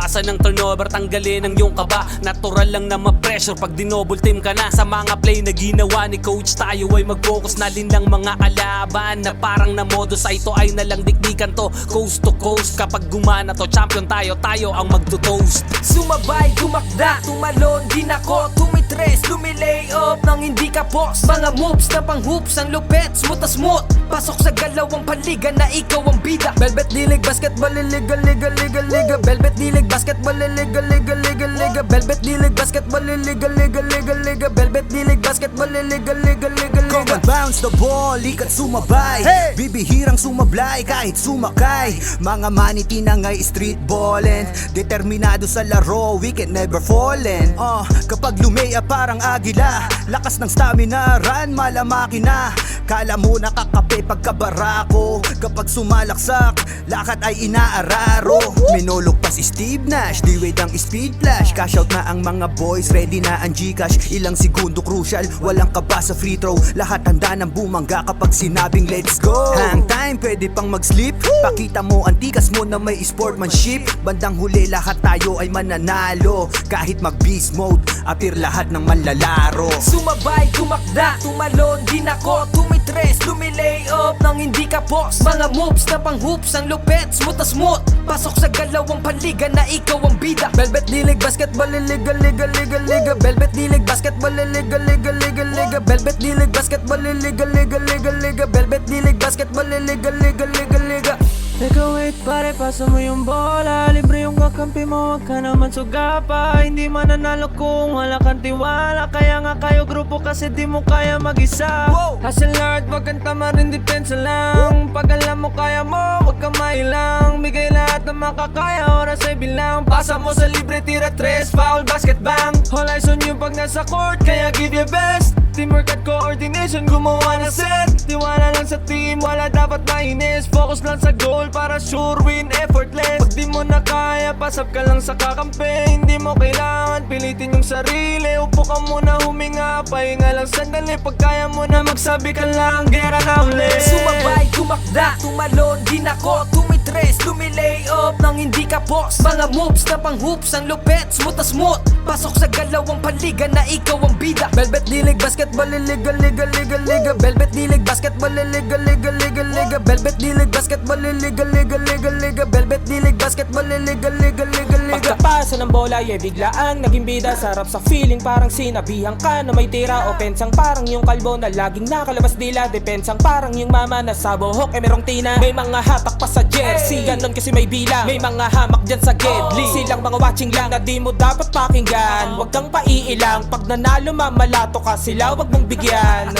Bawasan ng turnover, tanggalin ang iyong kaba. Natural lang na ma-pressure pag dinouble team ka na. Sa mga play na ginawa ni coach, tayo ay mag-focus na din ng mga kalaban na parang na modus ay ito ay nalang dikdikan to coast to coast. Kapag gumana to, champion tayo, tayo ang magto-toast. Sumabay, tumakda, tumalon, din ako tumitres, lumilay up nang hindi ka boss. Mga moves na pang hoops, ang lupet, smooth na smooth. Pasok sa galawang panliga na ikaw ang bida. Velvet dilig, basketball, liga, liga, liga, liga. Velvet dilig, basketball, liga, liga, liga, liga. Velvet dilig, basketball, liga, liga, liga, liga. Velvet dilig, basketball, liga, liga, liga, liga. Come and bounce the ball, ikat sumabay, hey! Bibihirang sumablay kahit sumakay. Mga maniti na nga'y street ballin', determinado sa laro, we can never fallin'. Kapag lumea parang agila, lakas ng stamina, run malamaki na. Kala mo nakakape pagkabarako, kapag sumalaksak, lakad ay inaararo. Minulog pa si Steve Nash, D-Wade ang speed flash. Cash out na ang mga boys, ready na ang Gcash. Ilang segundo crucial, walang kaba sa free throw. Lahat handa ng bumangga kapag sinabing let's go. Hang time, pwede pang mag-sleep. Pakita mo ang tikas mo na may sportsmanship. Bandang huli lahat tayo ay mananalo. Kahit mag-beast mode, appear lahat ng manlalaro. Sumabay, tumakda, tumalon, din ako tumitres, lumilay up nang hindi ka boss. Mga moves na pang hoops, ang lupet, smooth na smooth. Pasok sa galawang panliga na ikaw ang bida. Velvet dilig, basketball, liga, liga, liga, liga. Velvet dilig, basketball, liga, liga, liga, liga. Velvet dilig, basketball, liga, liga, liga, liga. Velvet dilig, basketball, liga, liga, liga, liga. Teka wait pare, pasa mo yung bola. Libre yung kakampi mo, wag ka naman sugapa. Hindi mananalo kung wala kang tiwala. Kaya nga kayo grupo kasi di mo kaya mag-isa. Hustle hard, wag kang tamarin, depensa lang. Pag alam mo kaya mo, wag kang mailang. Bigay lahat ng makakaya, oras ay bilang. Pasa mo sa libre, tira tres, foul, basket bang. All eyes on you pag nasa court, kaya give your best. Teamwork at coordination, gumawa na set. Tiwala lang sa team, wala dapat mainis. Focus lang sa goal para sure win, effortless. Pag di mo na kaya, pasap ka lang sa kakampi. Hindi mo kailangan pilitin yung sarili. Upo ka muna, huminga, pahinga lang sandali. Pag kaya mo na magsabi ka lang, gera na ulit. Sumabay, tumakda, tumalon, din ako tumitres, lumilay up nang hindi ka boss. Mga moves na pang hoops, ang lupet, smooth na smooth. Pasok sa galawang panliga na ikaw ang bida. Velvet dilig, basketball, liga, liga, liga, liga. Velvet dilig, basketball, liga, liga, liga, liga. Velvet dilig, basketball, liga, liga, liga, liga. Velvet dilig, basketball, liga, liga, liga, liga. Pagkapasa ng bola, biglaan naging bida. Sarap sa feeling, parang sinabihan ka na may tira. Offensang parang yung kalbo na laging nakalabas dila. Depensang parang yung mama na sa buhok merong tina. May mga hatak pa sa jersey, ganon kasi may bilang. May mga hamak dyan sa gedli, silang mga watching lang na di mo dapat pakinggan. Huwag kang paiilang, pag nanalo mamalato ka sila, wag mong bigyan.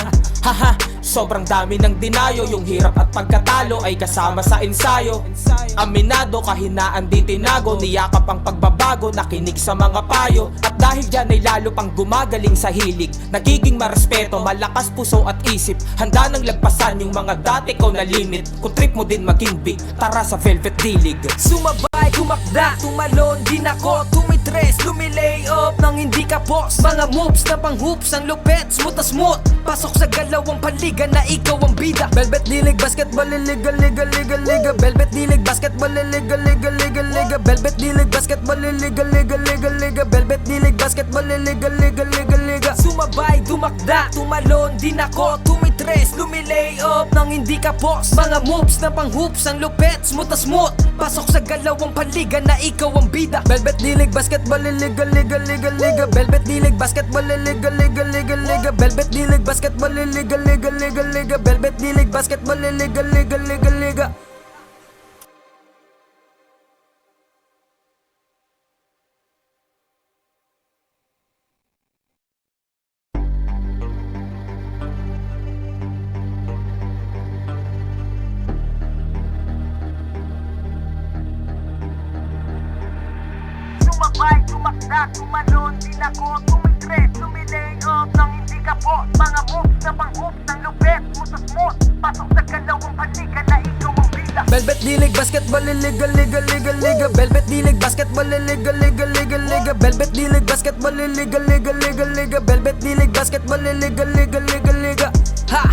Haha, sobrang dami ng dinayo. Yung hirap at pagkatalo ay kasama sa ensayo. Aminado, kahinaan di tinago. Niyakap ang pagbabago, nakinig sa mga payo. At dahil dyan ay lalo pang gumagaling sa hilig. Nagiging marespeto, malakas puso at isip. Handa nang lagpasan yung mga dati ko na limit. Kung trip mo din maging big, tara sa Velvet Dilig. Sumabay, tumakda, tumalon, din ako tumitres, lumilay up nang hindi ka boss. Mga moves na pang hoops, ang lupet, smooth na smooth. Pasok sa galawang panliga na ikaw ang bida. Velvet dilig, basketball, liga, liga, liga, liga. Velvet dilig, basketball, liga, liga, liga, liga. Velvet dilig, basketball, liga, liga, liga, liga. Velvet dilig, basketball, liga, liga, liga, liga. Sumabay, tumakda, tumalon, din ako tumitres, lumilay up nang hindi ka boss. Mga moves na pang hoops, ang lupet, smooth na smooth. Pasok sa galawang panliga na ikaw ang bida. Velvet dilig, basketball, liga, liga, liga, liga. Velvet dilig, basketball, liga, liga, liga, liga. Velvet dilig, basketball, liga, liga, liga, liga. Velvet dilig, basketball, liga, liga, liga, liga. Sumabay, tumakda, tumalon, din ako tumitres, lumilay up nang hindi ka boss. Mga moves na pang hoops, ang lupet, smooth na smooth. Pasok sa galawang panliga na ikaw ang bida. Velvet dilig, basketball, liga, liga, liga, liga. Velvet dilig, basketball, liga, liga, liga, liga. Velvet dilig, basketball, liga, liga, liga, liga. Velvet dilig, basketball, liga, liga, liga, liga. Ha!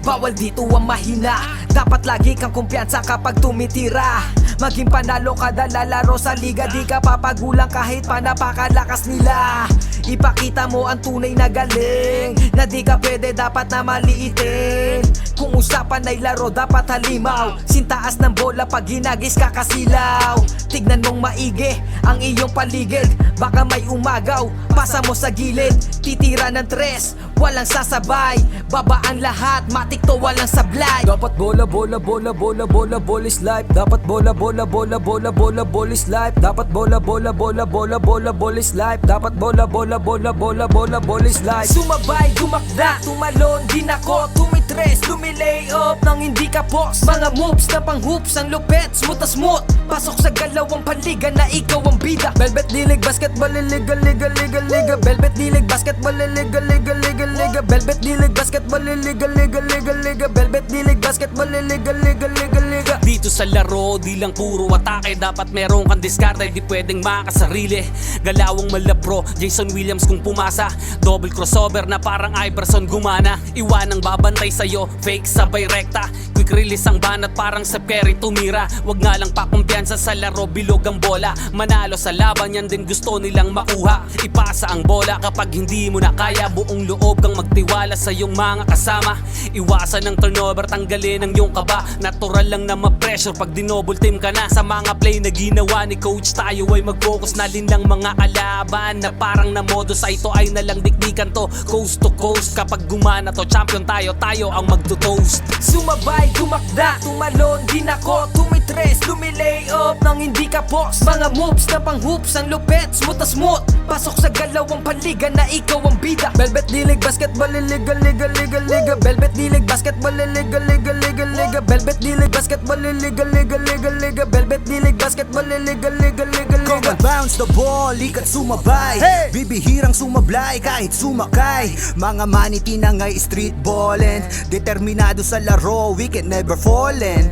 Bawal dito ang mahina, dapat lagi kang kumpiyansa kapag tumitira. Maging panalo kada lalaro sa liga, di ka papagulang kahit pa napakalakas nila. Ipakita mo ang tunay na galing, na di ka pwede dapat na maliitin. Kung usapan ay laro dapat halimaw, sintaas ng bola pag hinagis kakasilaw. Tignan mong maigi ang iyong paligid, baka may umagaw, pasa mo sa gilid. Titira ng tres, walang sasabay, babaan lahat, matik to walang sablay. Dapat bola, bola, bola, bola, bola, bola is life. Dapat bola, bola, bola, bola, bola, bola is life. Dapat bola, bola, bola, bola, bola, bola is life. Dapat bola, bola, bola, bola, bola, bola is life. Sumabay, dumakda, tumalon, din ako, tumitres, lumilay up nang hindi ka boss. Mga moves na pang hoops, ang lupet, smooth na smooth. Pasok sa galawang panliga na ikaw ang bida. Velvet dilig, basketball, liga, liga, liga, liga. Velvet dilig, basketball, liga, liga, liga, liga. Velvet dilig, basketball, liga, liga, liga, liga. Velvet dilig, basketball, liga, liga, liga, liga. Dito sa laro, di lang puro atake, dapat meron kang diskarte, di pwedeng makasarili. Galawang malapro, Jason Williams kung pumasa. Double crossover na parang Iverson gumana. Iwanang babantay sa'yo, fake sabay rekta. Quick release ang banat parang sa Curry tumira. Wag nga lang pakumpiyansa sa laro, bilog ang bola. Manalo sa laban, yan din gusto nilang makuha. Ipasa ang bola kapag hindi mo na kaya. Buong loob kang magtiwala sa iyong mga kasama. Iwasan ng turnover, tanggalin ang iyong kaba. Natural lang na ma-pressure pag dinouble team ka na. Sa mga play na ginawa ni coach, tayo ay mag-focus na din ng mga kalaban. Na parang na modus ay ito ay nalang dikdikan to, coast to coast. Kapag gumana to, champion tayo, tayo ang magto-toast. Sumabay, dumakda, tumalon, din ako, tumitres, lumilay up nang hindi ka boss. Mga moves na pang hoops, ang lupet, smooth na smooth. Pasok sa galawang panliga na ikaw ang bida. Velvet dilig, basketball, liga, liga, liga, liga. Velvet dilig, basketball, liga, liga, liga, liga. Velvet dilig, basketball, liga, liga, liga, liga. Velvet dilig, basketball, liga, liga, liga, Come liga. and bounce the ball, ikat sumabay. Bibihirang sumablay kahit sumakay. Mga maniti na ngay street ballin', determinado sa laro, we can never fallin'.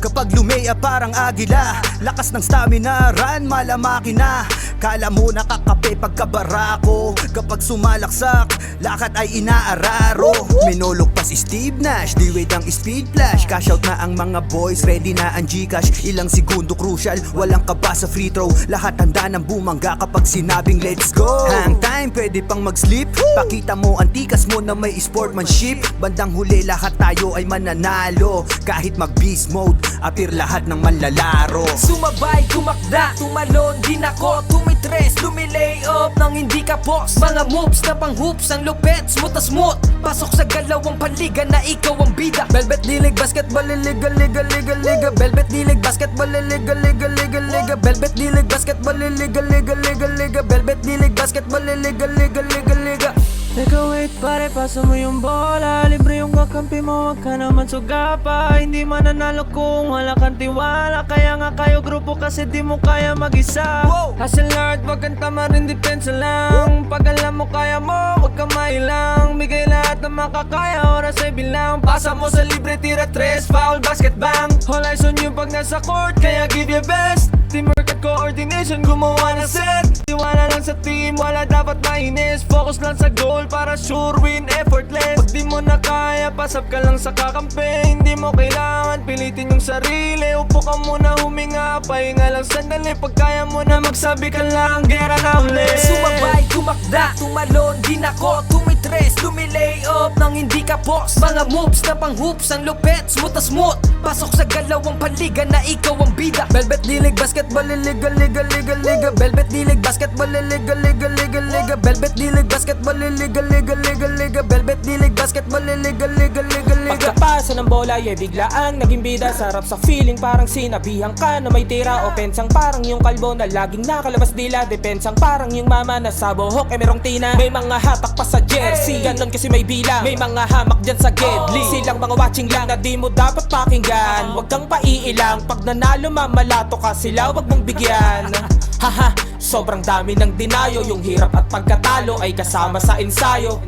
Kapag lumea parang agila, lakas ng stamina, run malamaki na. Kala mo nakakape pagkabarako, kapag sumalaksak, lakad ay inaararo. Minulog pa si Steve Nash, di wait ang speed flash. Cash out na ang mga boys, ready na ang Gcash. Ilang segundo crucial, walang kaba sa free throw. Lahat handa ng bumangga kapag sinabing let's go. Hang time, pwede pang mag-sleep. Pakita mo ang tikas mo na may sportsmanship. Bandang huli lahat tayo ay mananalo. Kahit mag-beast mode, appear lahat ng manlalaro. Sumabay, dumakda, tumalon, din ako, tumitres, lumilay up nang hindi ka boss. Mga moves na pang hoops, ang lupet, smooth na smooth. Pasok sa galawang panliga na ikaw ang bida. Velvet dilig, basketball, liga, liga, liga, liga. Velvet dilig, basketball, liga, liga, liga, liga. Velvet dilig, basketball, liga, liga, liga, liga. Velvet dilig, basketball, liga, liga, liga, liga. Teka wait pare, pasa mo yung bola. Libre yung kakampi mo, wag ka naman sugapa. Hindi mananalo kung wala kang tiwala. Kaya nga kayo grupo kasi di mo kaya mag-isa. Hustle hard, wag kang tama rin, depensa lang. Pag alam mo kaya mo, wag kang mailang. Bigay lahat ng makakaya, oras ay bilang. Pasa mo sa libre, tira tres, foul, basket bang. All eyes on you pag nasa court, kaya give your best. Teamwork at coordination, gumawa na set. Tiwala lang sa team, wala dapat mainis. Focus lang sa goal para sure win, effortless. Pag di mo na kaya, pasap ka lang sa kakampi. Hindi mo kailangan pilitin yung sarili. Upo ka muna, huminga, pahinga lang sandali. Pag kaya mo na magsabi ka lang, gera na ulit. Sumabay, dumakda, tumalon, din ako, tumitres, lumilay up nang hindi ka boss. Mga moves na pang hoops, ang lupet, smooth na smooth. Pasok sa galawang panliga na ikaw ang bida. Velvet dilig, basketball, liga, liga, liga, liga. Velvet dilig, basketball, liga, liga, liga, liga. Velvet dilig, basketball, liga, liga, liga, liga. Velvet dilig, basketball, liga, liga, liga, liga. Pagkapasa ng bola, biglaang naging bida. Sarap sa feeling parang sinabihan ka na may tira. Opensang parang yung kalbo na laging nakalabas dila. Depensang parang yung mama na sa buhok merong tina. May mga hatak pa sa jersey, ganon kasi may bilang. May mga hamak dyan sa gedli, silang mga watching lang na di mo dapat pakinggan. Huwag kang paiilang, pag nanalo mamalato ka sila, wag mong bigyan. Haha, Sobrang dami ng dinayo, yung hirap at pagkatalo ay kasama sa ensayo.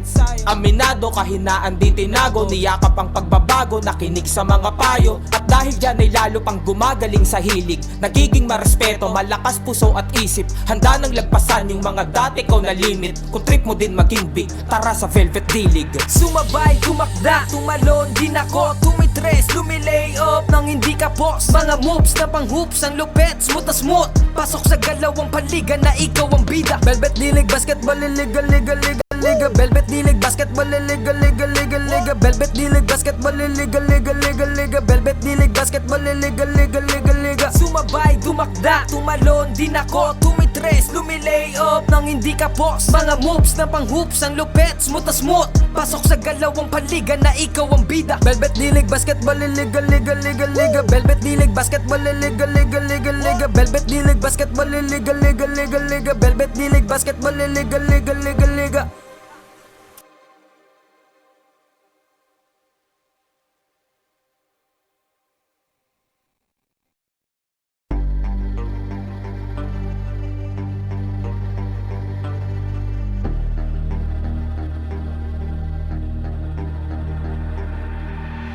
Aminado, kahinaan di tinago, niyakap ang pagbabago, nakinig sa mga payo. At dahil dyan ay lalo pang gumagaling sa hilig, nagiging marespeto, malakas puso at isip, handa nang lagpasan yung mga dati ko na limit. Kung trip mo din maging big, tara sa Velvet Dilig. Sumabay, tumakda, tumalon din ako, tumitres, lumilay up nang hindi ka boss. Mga moves na pang hoops, ang lupet, smooth na smooth. Pasok sa galawang paliga na ikaw ang bida. Velvet Dilig, basketball, liga, liga, liga, liga. Velvet Dilig, basketball, liga, liga, liga, liga. Velvet Dilig, basketball, liga, liga, liga, liga. Velvet Dilig, basketball, liga, liga, liga, liga. Sumabay, tumakda, tumalon din ako, tumitres, lumilay up nang hindi ka boss. Mga moves na pang hoops, ang lupet, smooth na smooth. Pasok sa galawang paliga na ikaw ang bida. Velvet Dilig, basketball, liga, liga, liga, liga. Velvet Dilig, basketball, liga, liga, liga, liga. Velvet Dilig, basketball, liga, liga, liga, liga. Velvet Dilig, basketball, liga, liga, liga, liga.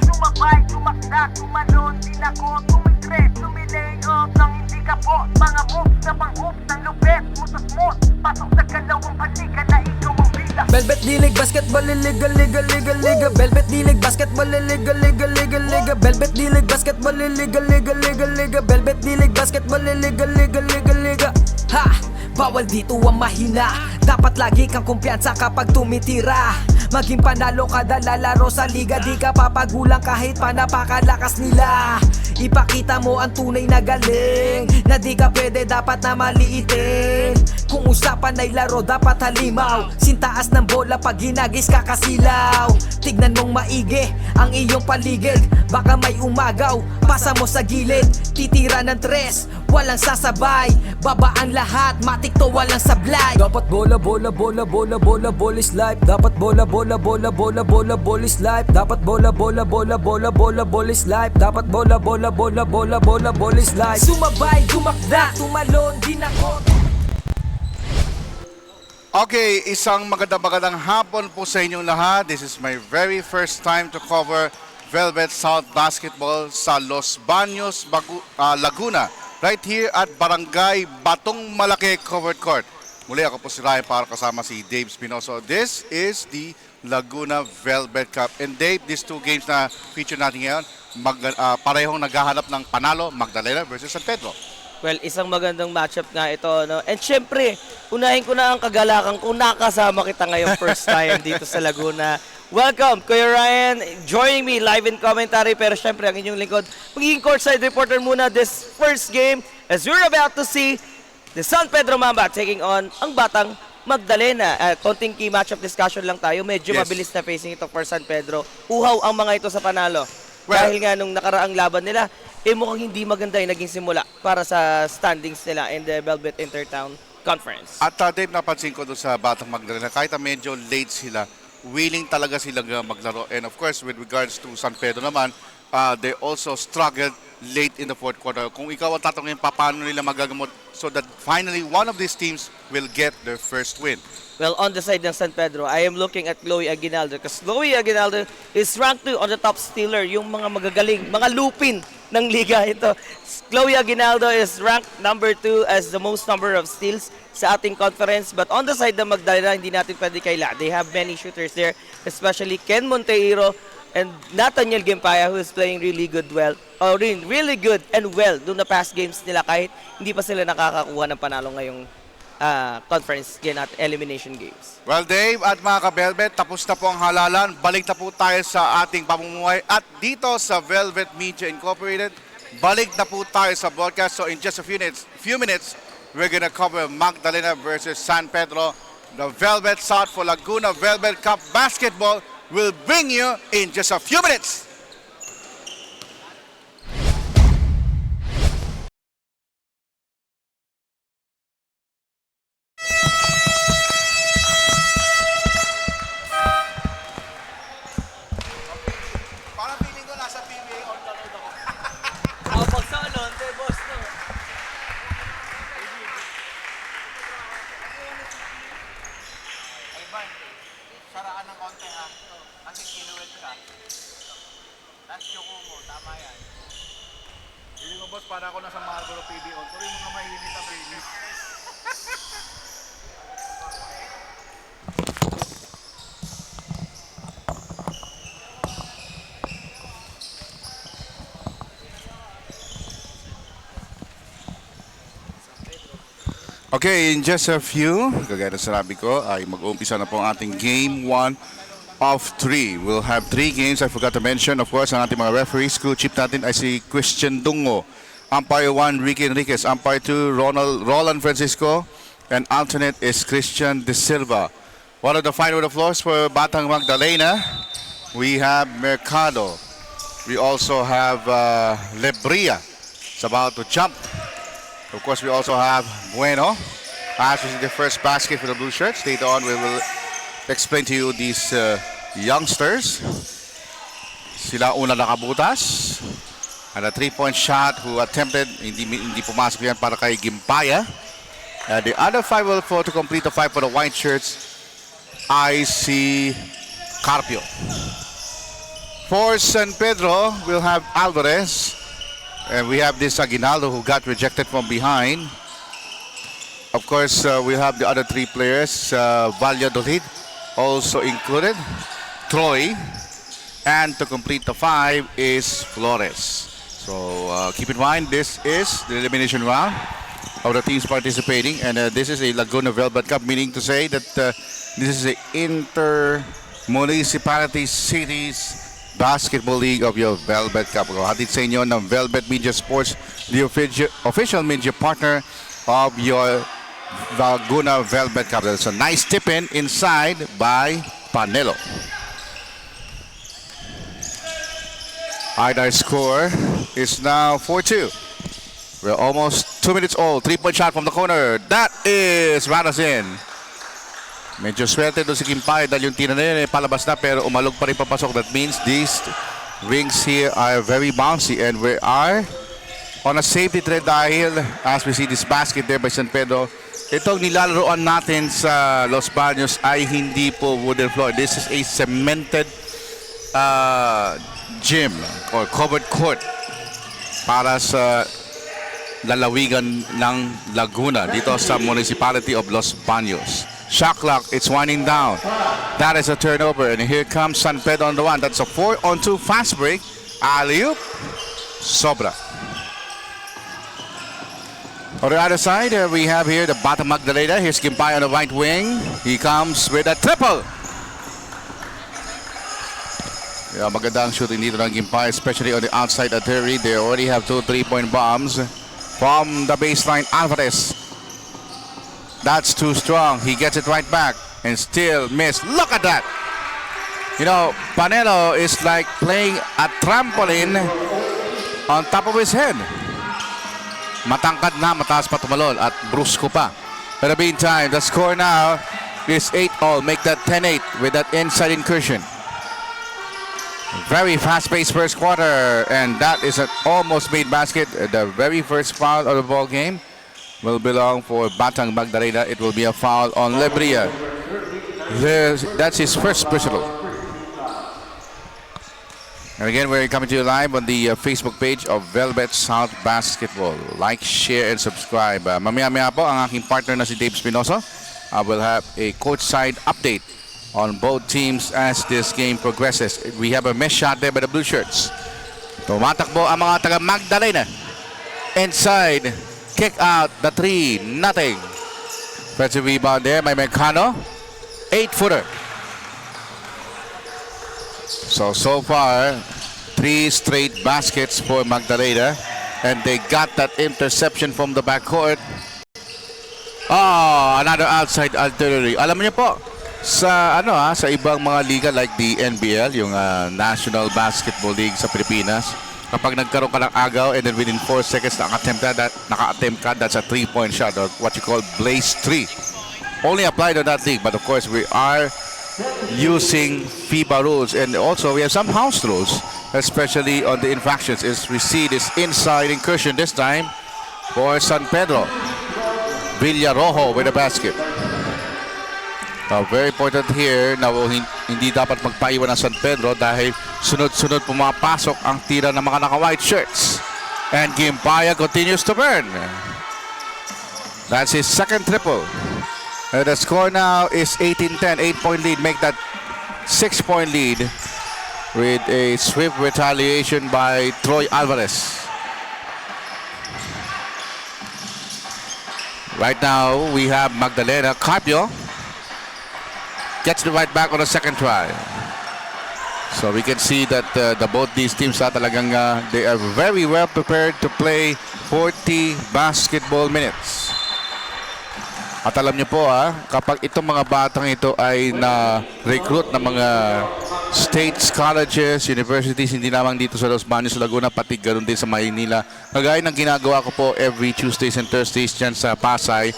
Sumabay, tumakda, tumalon din ako, tumitres, lumilay up nang hindi ka boss. Mga moves na pang hoops, ang lupet, smooth na smooth. Pasok sa galawang paliga na ikaw ang bida. Velvet Dilig, basketball, liga, liga, liga, liga. Velvet Dilig, basketball, liga, liga, liga, liga. Velvet Dilig, basketball, liga, liga, liga, liga. Velvet Dilig, basketball, liga, liga, liga, liga. Ha! Bawal dito ang mahina. Dapat lagi kang kumpiyansa kapag tumitira. Maging panalo kada lalaro sa liga, di ka papagulang kahit pa napakalakas nila. Ipakita mo ang tunay na galing, na di ka pwede dapat na maliitin. Kung usapan ay laro dapat halimaw, sintaas ng bola pag ginagis kakasilaw. Tignan mong maigi ang iyong paligid, baka may umagaw, pasa mo sa gilid. Titira ng tres, walang sasabay, babaan lahat, matik to walang sablay. Dapat bola, bola, bola, bola, bola, bola is life. Dapat bola, bola, bola, bola, bola, bola is life. Dapat bola, bola, bola, bola, bola, bola is life. Dapat bola, bola, bola, bola, bola, bola is life. Sumabay, tumakda, tumalon din ako. Okay, isang magandang hapon po sa inyong lahat. This is my very first time to cover Velvet South Basketball sa Los Baños, Laguna. Right here at Barangay Batong Malaki Covered Court. Muli ako po si Ryan para kasama si Dave Spinoso. This is the Laguna Velvet Cup. And Dave, these two games na feature natin ngayon, parehong naghahanap ng panalo, Magdalena versus San Pedro. Well, isang magandang matchup nga ito, no? And syempre, unahin ko na ang kagalakan kung nakasama kita ngayong first time dito sa Laguna. Welcome, Kuya Ryan, joining me live in commentary. Pero syempre, ang inyong lingkod, magiging courtside reporter muna this first game as we're about to see the San Pedro Mamba taking on ang Batang Magdalena. Konting key matchup discussion lang tayo. Medyo Yes. mabilis na facing ito for San Pedro. Uhaw ang mga ito sa panalo. Well, dahil nga nung nakaraang laban nila, mukhang hindi maganda yung naging simula para sa standings nila in the Velvet Intertown Conference. At Dave, napansin ko doon sa Batang Magdalena, kahit na medyo late sila, willing talaga sila maglaro. And of course, with regards to San Pedro naman, they also struggled late in the fourth quarter. Kung ikaw ang tatanungin, paano nila magagamot so that finally one of these teams will get their first win? Well, on the side ng San Pedro, I am looking at Chloe Aguinaldo because Chloe Aguinaldo is ranked 2 on the top stealer, yung mga magagaling, mga lupin ng liga ito. Chloe Aguinaldo is ranked number 2 as the most number of steals sa ating conference. But on the side ng Magdalena, hindi natin pwede kaila. They have many shooters there, especially Ken Monteiro and Nathaniel Gimpaya, who is playing really good really good and well doon na past games nila kahit hindi pa sila nakakakuha ng panalo ngayong conference game at elimination games. Well, Dave at mga ka-Velvet, tapos na po ang halalan. Balik na po tayo sa ating pamumuhay. At dito sa Velvet Media Incorporated, balik na po tayo sa broadcast. So in just a few minutes, we're gonna cover Magdalena versus San Pedro. The Velvet South for Laguna Velvet Cup Basketball will bring you in just a few minutes. Karaan ng konti ha. Kasi kinuwit ka. Last yung mo, tama yan. Hindi mo boss, para ako nasa Marlboro PBO. Tuloy mga mahinit ang baby. Okay, in just a few, kagaya na sinabi ko, ay mag-uumpisa na po ang ating Game 1 of 3. We'll have 3 games. I forgot to mention, of course, ang ating mga referees. Crew chief natin ay si Christian Dungo. Umpire 1, Ricky Enriquez. Umpire 2, Roland Francisco. And alternate is Christian De Silva. One of the final of the floors for Batang Magdalena. We have Mercado. We also have Lebria. It's about to jump. Of course, we also have Bueno. As we see the first basket for the blue shirts. Later on, we will explain to you these youngsters. Sila una nakabutas. And a 3-point shot who attempted, hindi pumasok yan para kay Gimpaya. And the other 5 will fall to complete the 5 for the white shirts. I see Carpio. For San Pedro, we'll have Alvarez. And we have this Aguinaldo who got rejected from behind. Of course, we have the other 3 players. Valladolid also included. Troy. And to complete the 5 is Flores. So keep in mind, this is the elimination round of the teams participating. And this is a Laguna Velvet Cup, meaning to say that this is a inter-municipality cities Basketball League of your Velvet Cup. Hatid sa inyo ng Velvet Media Sports, the official media partner of your Laguna Velvet Cup. That's a nice tip-in inside by Panelo. Our score is now 4-2. We're almost 2 minutes old. 3-point shot from the corner. That is Radas in. Medyo swerte doon si Kimpay dahil yung tira na yun palabas na pero umalog pa rin papasok. That means these rings here are very bouncy and we are on a safety thread dahil as we see this basket there by San Pedro, itong nilalaroan natin sa Los Baños ay hindi po wooden floor. This is a cemented gym or covered court para sa lalawigan ng Laguna dito sa municipality of Los Baños. Shot clock, it's winding down. That is a turnover, and here comes San Pedro on the one. That's a 4-on-2 fast break. Alley-oop, sobra. On the other side, we have here the Batang Magdalena. Here's Gimpay on the right wing. He comes with a triple. Yeah, magandang shooting dito ng Gimpay, especially on the outside artillery. They already have 2 3-point bombs from the baseline. Alvarez. That's too strong. He gets it right back and still missed. Look at that. You know, Panelo is like playing a trampoline on top of his head. Matangkad na, mataas pa tumalon at brusko pa. In the meantime, the score now is 8-all. Make that 10-8 with that inside incursion. Very fast-paced first quarter, and that is an almost made basket. The very first foul of the ball game will belong for Batang Magdalena. It will be a foul on Lebria. That's his first personal. And again, we're coming to you live on the Facebook page of Velvet South Basketball. Like, share, and subscribe. Mamaya-maya po ang aking partner na si Dave Spinoso. I will have a courtside update on both teams as this game progresses. We have a miss shot there by the blue shirts. Tumatakbo ang mga taga Magdalena. Inside. Kick out the 3-0. Defensive rebound there by Mercado. 8-footer. So far, 3 straight baskets for Magdalena. And they got that interception from the backcourt. Oh, another outside artillery. Alam niyo po, sa sa ibang mga liga like the NBL, yung National Basketball League sa Pilipinas, kapag nagkaroon ka ng agaw and then within 4 seconds naka-attempt ka, that's a 3-point shot or what you call blaze 3. Only applied on that league, but of course we are using FIBA rules and also we have some house rules, especially on the infractions. We see this inside incursion this time for San Pedro. Villarojo with a basket. Very important here na hindi dapat magpaiwan ng San Pedro dahil sunod-sunod pumapasok ang tira ng mga naka-white shirts. And Gimpaya continues to burn. That's his second triple. The score now is 18-10, 8-point lead. Make that 6-point lead with a swift retaliation by Troy Alvarez. Right now, we have Magdalena. Carpio gets the right back on the second try. So we can see that both these teams talagang they are very well prepared to play 40 basketball minutes. At alam niyo po kapag itong mga batang ito ay na-recruit ng mga states, colleges, universities, hindi lamang dito sa Los Baños, Laguna, pati ganoon din sa Maynila. Kagaya ng ginagawa ko po every Tuesdays and Thursdays dyan sa Pasay.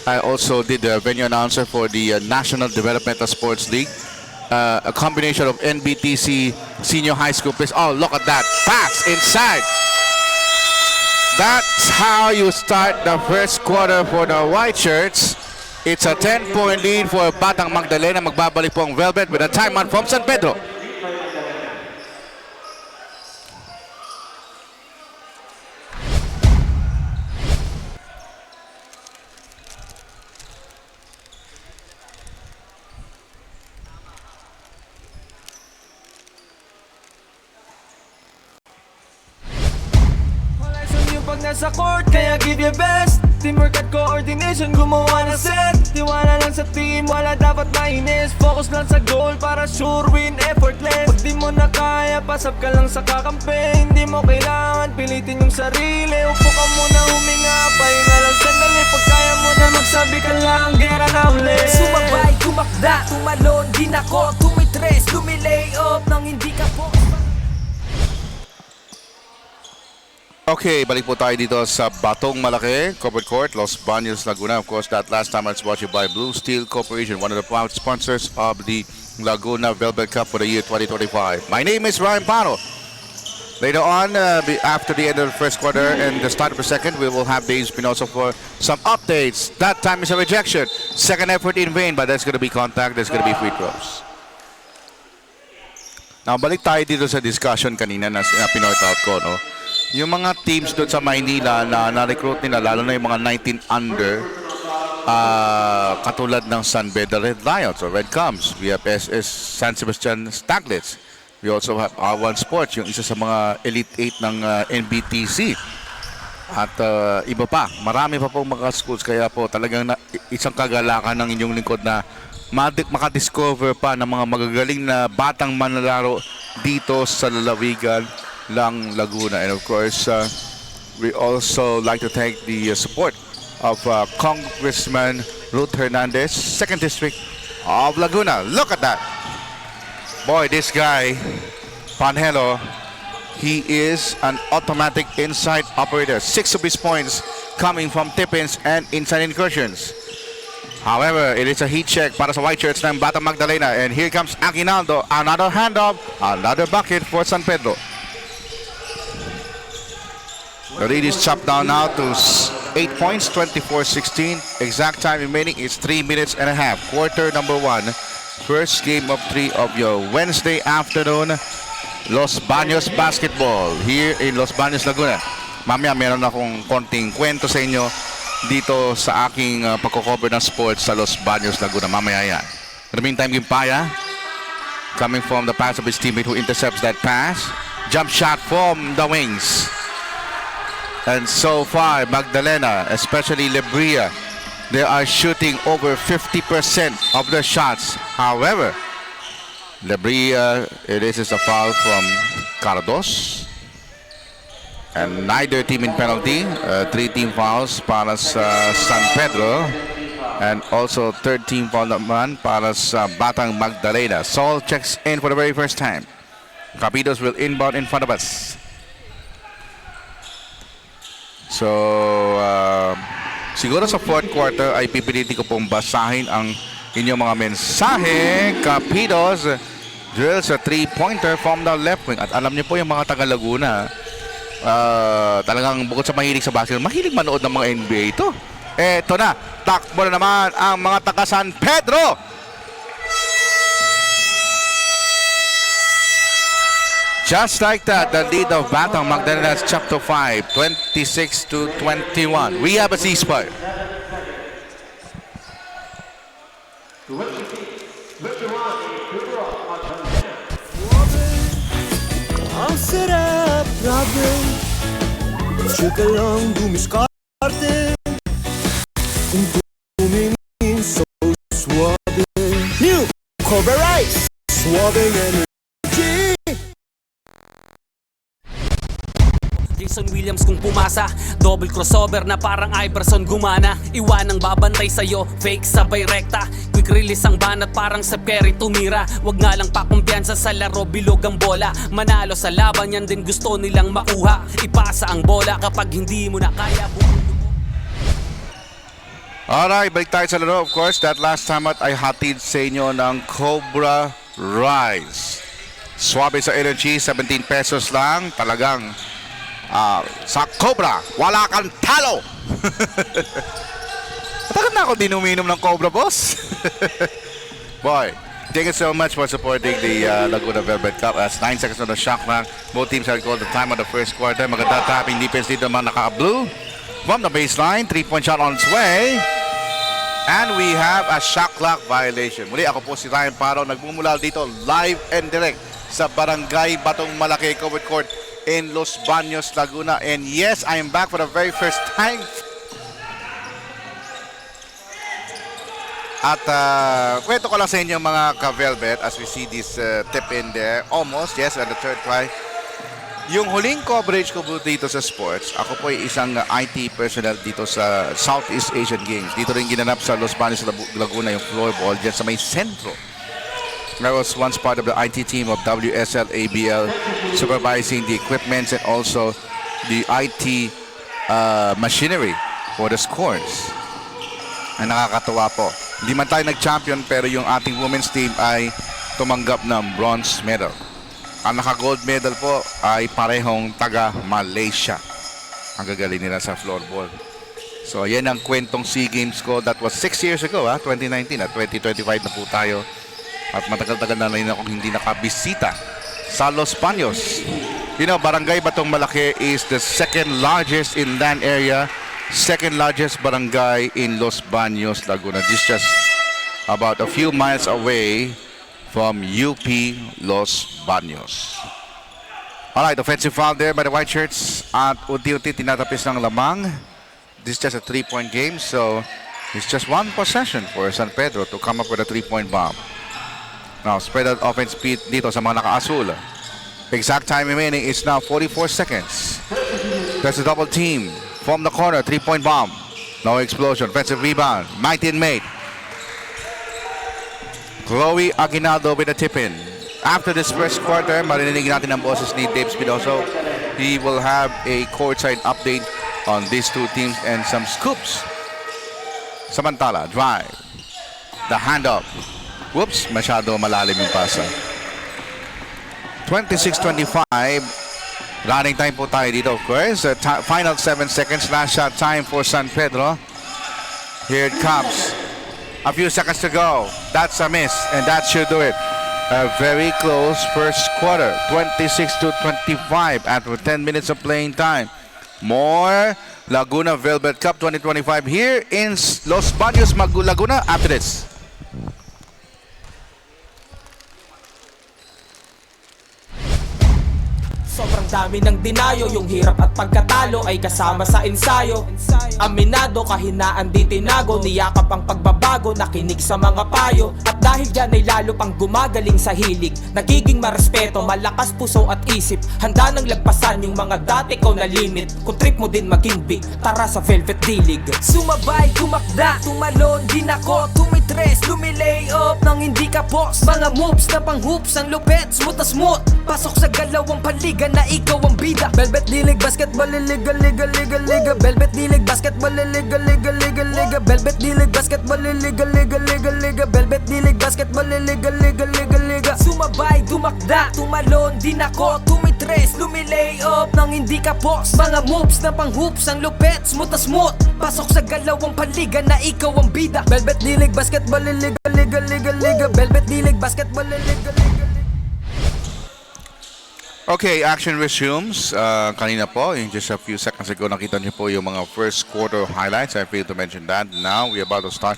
I also did the venue announcer for the National Developmental Sports League. A combination of NBTC senior high school players. Oh, look at that. Pass inside. That's how you start the first quarter for the white shirts. It's a 10-point lead for Batang Magdalena. Magbabalik po ang Velvet with a timeout from San Pedro. Pag nasa court, kaya give your best. Teamwork at coordination, gumawa ng set. Tiwala lang sa team, wala dapat mainis. Focus lang sa goal para sure win, effortless. Pag di mo na kaya, pasap ka lang sa kakampi. Hindi mo kailangan pilitin yung sarili. Upo ka muna, huminga, pahinga lang sandali. Pag kaya mo na magsabi ka lang, gera na ulit. Sumabay, tumakda, tumalon, di nako, tumitres, tumilay up nang hindi ka po. Okay, balik po tayo dito sa Batong Malaki, Covered Court, Los Baños, Laguna. Of course, that last time it's brought to you by Blue Steel Corporation, one of the proud sponsors of the Laguna Velvet Cup for the year 2025. My name is Ryan Paro. Later on, after the end of the first quarter and the start of the second, we will have Dave Espinosa for some updates. That time is a rejection. Second effort in vain, but there's going to be contact, there's going to be free throws. Now, balik tayo dito sa discussion kanina na pinoit out ko, no? Yung mga teams doon sa Maynila na na-recruit nila, lalo na yung mga 19 under, katulad ng San Beda Red Lions or Red Cums. We have SS San Sebastian Staglets. We also have R1 Sports, yung isa sa mga Elite 8 ng NBTC. At iba pa, marami pa pong mga schools. Kaya po talagang isang kagalakan ng inyong lingkod na makadiscover pa ng mga magagaling na batang manlalaro dito sa lalawigan lang Laguna. And of course, we also like to thank the support of Congressman Ruth Hernandez, 2nd District of Laguna. Look at that. Boy, this guy, Panhelo, he is an automatic inside operator. 6 of his points coming from tip-ins and inside incursions. However, it is a heat check para sa white shirts ng Batang Magdalena. And here comes Aguinaldo. Another handoff, another bucket for San Pedro. The lead is chopped down now to 8 points, 24-16. Exact time remaining is 3 minutes and a half. Quarter number 1. First game of 3 of your Wednesday afternoon. Los Baños basketball here in Los Baños, Laguna. Mamaya meron akong konting kwento sa inyo dito sa aking pagko-cover ng sports sa Los Baños, Laguna. Mamaya yan. In the meantime, Gimpaya coming from the pass of his teammate who intercepts that pass. Jump shot from the wings. And so far, Magdalena, especially Lebria, they are shooting over 50% of their shots. However, Lebria, it is a foul from Cardos. And neither team in penalty. 3 team fouls para sa San Pedro. And also 3rd team foul naman para sa Batang Magdalena. Saul checks in for the very first time. Capitos will inbound in front of us. So, siguro sa 4th quarter ay pipilitin ko pong basahin ang inyong mga mensahe. Capitos drills a 3-pointer from the left wing. At alam niyo po yung mga taga-Laguna, talagang bukod sa mahilig sa basketball, mahilig manood ng mga NBA ito. Eto na, takbo na naman ang mga taga San Pedro. Just like that, the lead of Batang Magdalena has chopped to 5, 26-21. We have a ceasefire. Ang sarap, grabe. Chill ka lang dumiskarte. Kung tumingin so suave. New Cobra Rice, suave energy. Jason Williams kung pumasa, double crossover na parang Iverson gumana. Iwanang babantay sa'yo, fake sabay rekta. Quick release ang banat parang sa Perry tumira. Wag nga lang pakumpiyansa sa laro, bilog ang bola. Manalo sa laban, yan din gusto nilang makuha. Ipasa ang bola kapag hindi mo na kaya. Alright, balik tayo sa laro. Of course, that last time at ay hatid sa inyo ng Cobra Rice. Swabe sa energy, 17 pesos lang. Talagang sa Cobra, wala kang talo. Matagal na ako din uminom ng Cobra, boss. Boy, thank you so much for supporting the Laguna Velvet Cup. As 9 seconds on the shot clock. Both teams have called the time of the first quarter. Maganda tapping defense dito mga naka-blue. From the baseline, 3-point shot on its way. And we have a shot clock violation. Muli, ako po si Ryan Paro. Nagmumula dito live and direct sa Barangay Batong Malaki Covered Court in Los Baños, Laguna. And yes, I am back for the very first time. At kwento ko lang sa inyo mga ka-Velvet as we see this tip in there. Almost, yes, on the third try. Yung huling coverage ko po dito sa sports, ako po ay isang IT personnel dito sa Southeast Asian Games. Dito rin ginanap sa Los Baños, Laguna yung floorball dyan sa may sentro. I was once part of the IT team of WSL ABL, supervising the equipments and also the IT machinery for the scores. Ang nakakatuwa po. Hindi man tayo nag-champion pero yung ating women's team ay tumanggap ng bronze medal. Ang naka-gold medal po ay parehong taga-Malaysia. Ang gagaling nila sa floorball. So yan ang kwentong SEA Games ko. That was 6 years ago, 2019 at 2025 na po tayo. At matagal-tagal na rin akong hindi nakabisita sa Los Baños. You know, Barangay Batong Malaki is the second largest in land area, second largest barangay in Los Baños, Laguna. This just about a few miles away from UP Los Baños. Alright, offensive foul there by the white shirts. At unti-unti tinatapis ng lamang. This is just a 3-point game, so it's just one possession for San Pedro to come up with a 3-point bomb. Now, spread out offense speed dito sa mga naka-asul. Exact time remaining is now 44 seconds. There's a double team from the corner. 3-point bomb. No explosion. Offensive rebound. 19 made. Chloe Aguinaldo with a tip-in. After this first quarter, marinig natin ang boses ni Dave Spidoso. He will have a courtside update on these two teams and some scoops. Samantala, drive. The handoff. Whoops, masyado malalim yung pasa. 26-25. Running time po tayo dito, of course. Final 7 seconds. Last shot time for San Pedro. Here it comes. A few seconds to go. That's a miss, and that should do it. A very close first quarter. 26-25 after 10 minutes of playing time. More Laguna Velvet Cup 2025 here in Los Baños, Laguna after this. Sobrang dami ng dinayo, yung hirap at pagkatalo ay kasama sa ensayo. Aminado, kahinaan di tinago, niyakap ang pagbabago, nakinig sa mga payo. At dahil dyan ay lalo pang gumagaling sa hilig, nagiging marespeto, malakas puso at isip. Handa nang lagpasan yung mga dati ko na limit. Kung trip mo din maging big, tara sa Velvet Dilig. Sumabay, tumakda, tumalon din ako, tumitres, lumilay up nang hindi ka boss. Mga moves na pang hoops, ang lupet, smooth na smooth. Pasok sa galawang paliga na ikaw ang bida. Velvet Dilig, basketball, liga, liga, liga, liga. Velvet Dilig, basketball, liga, liga, liga, liga. Velvet Dilig, basketball, liga, liga, liga, liga. Velvet Dilig, basketball, liga, liga, liga, liga. Sumabay, tumakda, tumalon din ako, tumitres, lumilay up nang hindi ka boss. Mga moves na pang hoops, ang lupet, smooth na smooth. Pasok sa galawang paliga na ikaw ang bida. Velvet Dilig, basketball, liga, liga, liga, liga. Velvet Dilig, basketball, liga, liga, liga. Okay, action resumes. Kanina po, in just a few seconds ago, nakita niyo po yung mga first quarter highlights. I failed to mention that. Now, we're about to start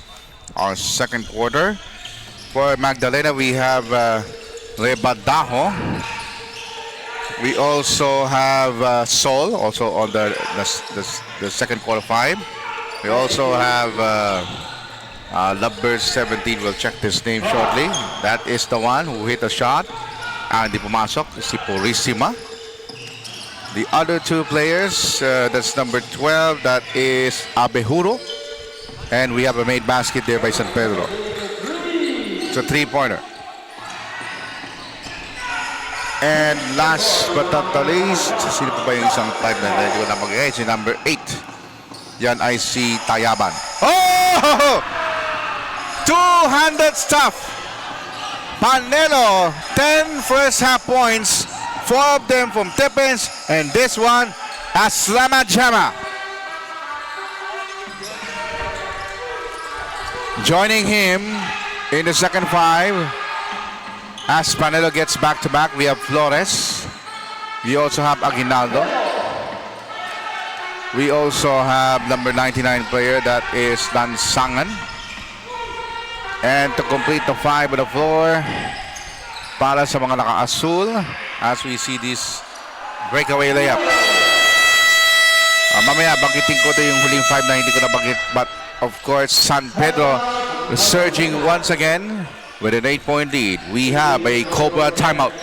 our second quarter. For Magdalena, we have Rebadajo. We also have Sol, also on the second quarter 5. We also have Lovebird 17. We'll check this name shortly. That is the one who hit a shot. Hindi pumasok, si Purissima. The other two players, that's number 12, that is Abejuro. And we have a made basket there by San Pedro. It's a three-pointer. And last but not the least, sino pa ba yung isang type na hindi ko na mag-edge? Si number 8. Yan ay si Tayaban. Oh! Two-handed stuff. Panelo, 10 first half points, 4 of them from tip-ins, and this one, Aslama Jama. Joining him in the second 5, as Panelo gets back-to-back, we have Flores. We also have Aguinaldo. We also have number 99 player, that is Lansangan. And to complete the 5 on the floor, para sa mga naka-asul, as we see this breakaway layup. Mamaya, banggitin ko ito yung huling 5 na hindi ko nabanggit. But of course, San Pedro surging once again with an 8-point lead. We have a Cobra timeout.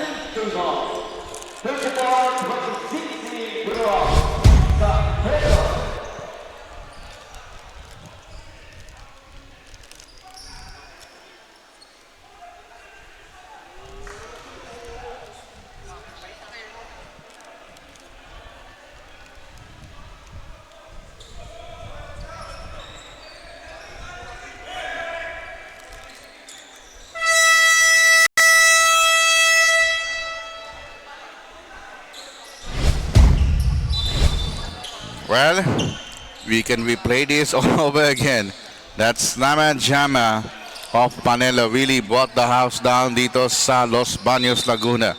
Well, we can replay this all over again. That's Naman Jama of Panelo really brought the house down dito sa Los Baños, Laguna.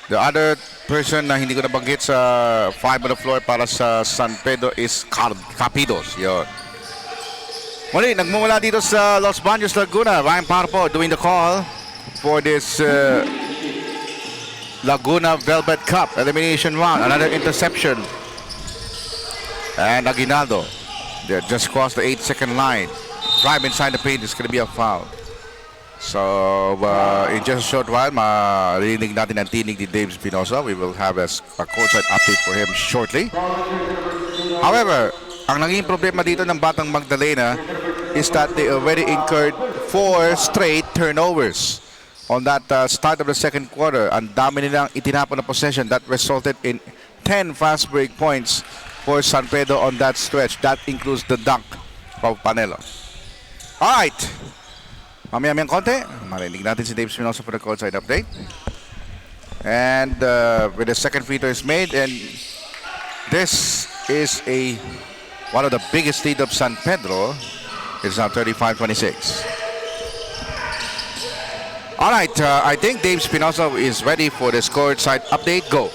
The other person na hindi ko nabanggit sa 5 on the floor para sa San Pedro is Capidos. Yun. Muli, nagmumula dito sa Los Baños, Laguna. Ryan Parpo doing the call for this Laguna Velvet Cup elimination round. Another interception. And Aguinaldo, they just crossed the 8-second line. Drive inside the paint is going to be a foul. So, in just a short while, marinig natin ang tinig ni Dave Espinosa. We will have a courtside update for him shortly. However, ang naging problema dito ng Batang Magdalena is that they already incurred 4 straight turnovers on that start of the second quarter. Ang dami nilang itinapon na possession that resulted in 10 fast break points for San Pedro on that stretch. That includes the dunk of Panelo. Alright. Mamaya-mayang konti, marinig natin si Dave Espinosa for the courtside update. And with the second free throw is made, and this is one of the biggest lead of San Pedro. It's now 35-26. Alright, I think Dave Espinosa is ready for the courtside update. Go.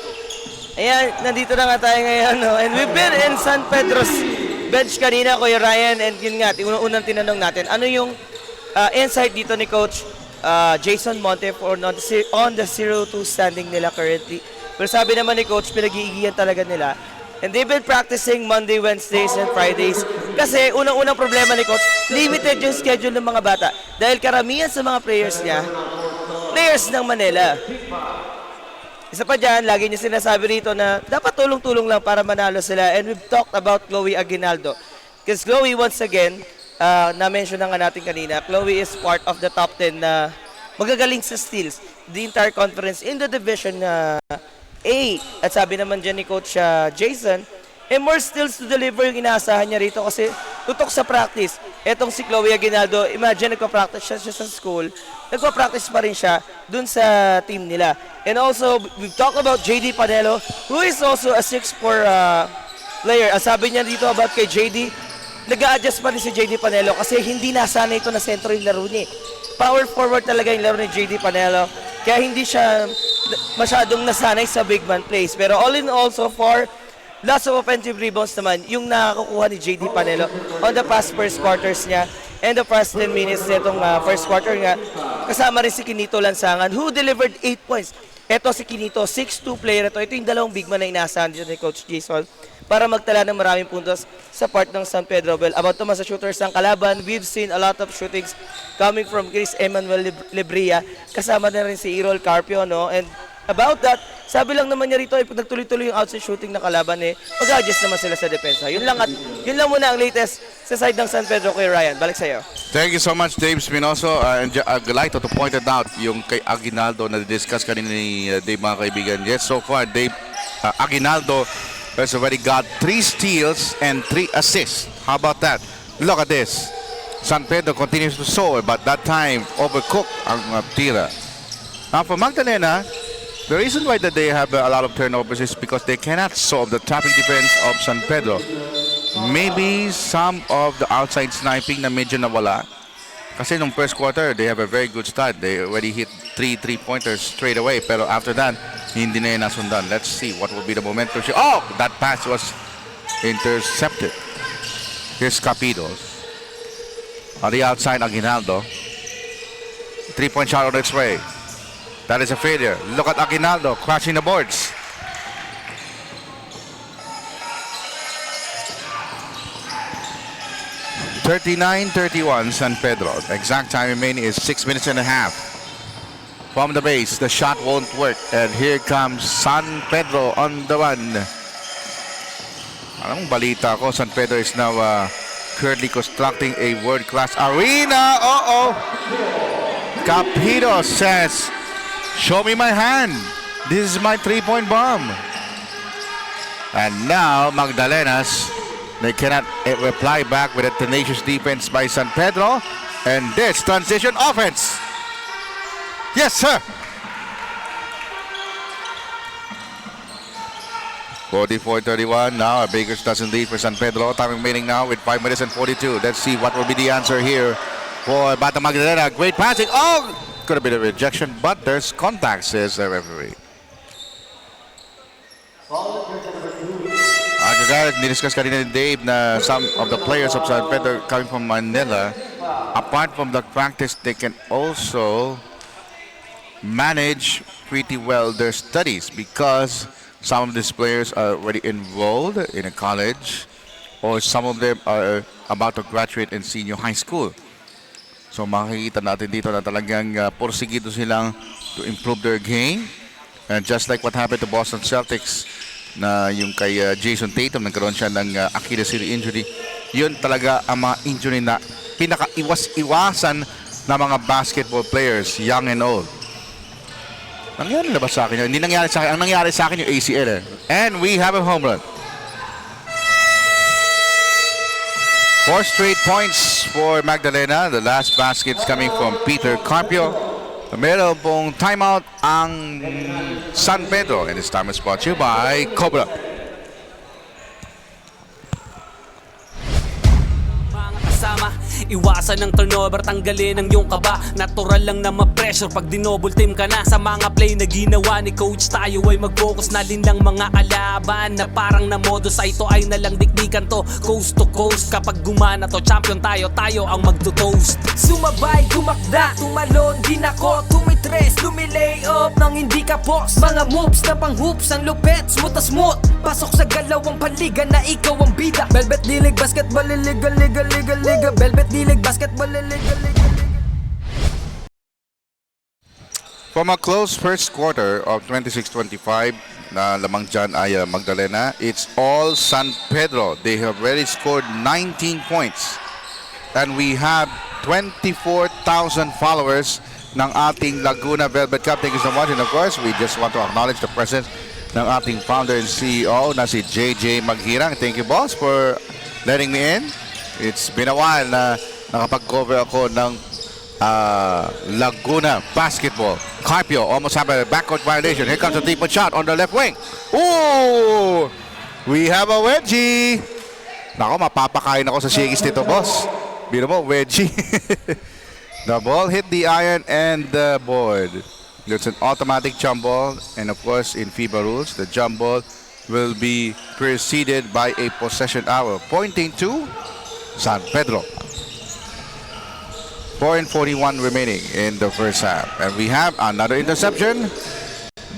Ayan, nandito na nga tayo ngayon, no? And we've been in San Pedro's bench kanina, Kuya Ryan, and yun nga, unang tinanong natin, ano yung insight dito ni Coach Jason Monte for on the 0-2 standing nila currently. Pero sabi naman ni Coach, pinag-iigihan talaga nila. And they've been practicing Monday, Wednesdays, and Fridays. Kasi unang-unang problema ni Coach, limited yung schedule ng mga bata. Dahil karamihan sa mga players niya, players ng Manila. Isa pa dyan, lagi niya sinasabi rito na dapat tulong-tulong lang para manalo sila. And we've talked about Chloe Aguinaldo. Because Chloe, once again, na-mention na nga natin kanina, Chloe is part of the top 10 na magagaling sa steals. The entire conference in the division A. At sabi naman dyan ni Coach Jason, more steals to deliver yung inaasahan niya rito kasi tutok sa practice. Etong si Chloe Aguinaldo, imagine nagpa-practice siya sa school, nagpa-practice pa rin siya dun sa team nila. And also, we've talked about JD Panelo, who is also a 6'4 player. Sabi niya dito about kay JD, nag-a-adjust pa rin si JD Panelo kasi hindi nasanay ito na sentro yung laro niya. Power forward talaga yung laro ni JD Panelo. Kaya hindi siya masyadong nasanay sa big man plays. Pero all in all, so far, lots of offensive rebounds naman yung nakakukuha ni JD Panelo on the past first quarters niya and the first 10 minutes nitong first quarter nga. Kasama rin si Kinito Lansangan who delivered 8 points. Ito si Kinito, 6'2 player ito. Ito yung dalawang big man na inaasahan dito ni Coach Jason para magtala ng maraming puntos sa part ng San Pedro. Well, about naman sa shooters ng kalaban, we've seen a lot of shootings coming from Chris Emmanuel Lebria. Kasama na rin si Errol Carpio, no? And about that, sabi lang naman niya rito, pag nagtuloy-tuloy yung outside shooting na kalaban, mag-adjust naman sila sa depensa. Yun lang, at yun lang muna ang latest sa side ng San Pedro. Kay Ryan, balik sa'yo. Thank you so much, Dave Spinoso. And I'd like to point it out yung kay Aguinaldo na discuss kanina ni Dave, mga kaibigan. Yes, so far, Dave Aguinaldo has already got 3 steals and 3 assists. How about that? Look at this. San Pedro continues to soar, but that time, overcooked ang tira. Now, for Magdalena, the reason why that they have a lot of turnovers is because they cannot solve the trapping defense of San Pedro. Maybe some of the outside sniping na medyo nawala. Kasi nung first quarter, they have a very good start. They already hit 3 3-pointers straight away. Pero after that, hindi na yun nasundan. Let's see what will be the momentum. Oh! That pass was intercepted. Here's Capidos. On the outside, Aguinaldo. 3-point shot on its way. That is a failure. Look at Aguinaldo crashing the boards. (39-31) San Pedro. The exact time remaining is 6 minutes and a half. From the base, the shot won't work. And here comes San Pedro on the run. Anong balita ko, San Pedro is now currently constructing a world-class arena. Uh-oh! Capido says, show me my hand. This is my 3-point bomb. And now, Magdalenas, they cannot reply back with a tenacious defense by San Pedro. And this transition offense. Yes, sir. 44-31. Now a Baker's dozen lead for San Pedro. Time remaining now with 5 minutes and 42. Let's see what will be the answer here for Bata Magdalena. Great passing. Oh! Could have been a rejection, but there's contact, says the referee. Kagaya, niliskas kanina ni Dave na some of the players of San Pedro coming from Manila, apart from the practice, they can also manage pretty well their studies because some of these players are already enrolled in a college or some of them are about to graduate in senior high school. So makikita natin dito na talagang porsigido silang to improve their game. And just like what happened to Boston Celtics na yung kay Jason Tatum, nagkaroon siya ng Achilles heel injury. Yun talaga ang mga injury na pinaka-iwas-iwasan na mga basketball players, young and old. Nangyari na ba sa akin? Hindi nangyari sa akin. Ang nangyari sa akin yung ACL. And we have a home run. 4 straight points for Magdalena. The last basket's coming from Peter Carpio. Meron pong timeout ang San Pedro. And this time is brought to you by Cobra. Kasama, iwasan ng turnover, tanggalin ang iyong kaba. Natural lang na ma-pressure pag dinouble team ka na. Sa mga play na ginawa ni coach, tayo ay mag-focus na linlang mga kalaban na parang na modo sa ito ay nalang dikdikan to coast to coast. Kapag gumana to, champion tayo, tayo ang magto-toast. Sumabay, tumakda, tumalon din ako. Tumitres, lumilay up nang hindi ka post. Mga moves na pang-hoops, ang lupet, smooth na smooth. Pasok sa galawang paligan na ikaw ang bida. Velvet Dilig, basketball, illegal, legal, legal, legal. Velvet Dilig, basketball, illegal, legal, legal. From a close first quarter of 26-25, na lamang dyan ay Magdalena, it's all San Pedro. They have already scored 19 points. And we have 24,000 followers ng ating Laguna Velvet Cup. Thank you so much. And of course, we just want to acknowledge the presence ng ating founder and CEO na si JJ Maghirang. Thank you, boss, for letting me in. It's been a while na nakapag-cover ako ng Laguna basketball. Carpio almost have a backcourt violation. Here comes a 3-point shot on the left wing. Ooh! We have a wedgie. Nako, mapapakain ako sa shakis nito, boss. Biro mo, wedgie. The ball hit the iron and the board. It's an automatic jump ball, and of course, in FIBA rules, the jump ball will be preceded by a possession arrow pointing to San Pedro. 4:41 remaining in the first half, and we have another interception,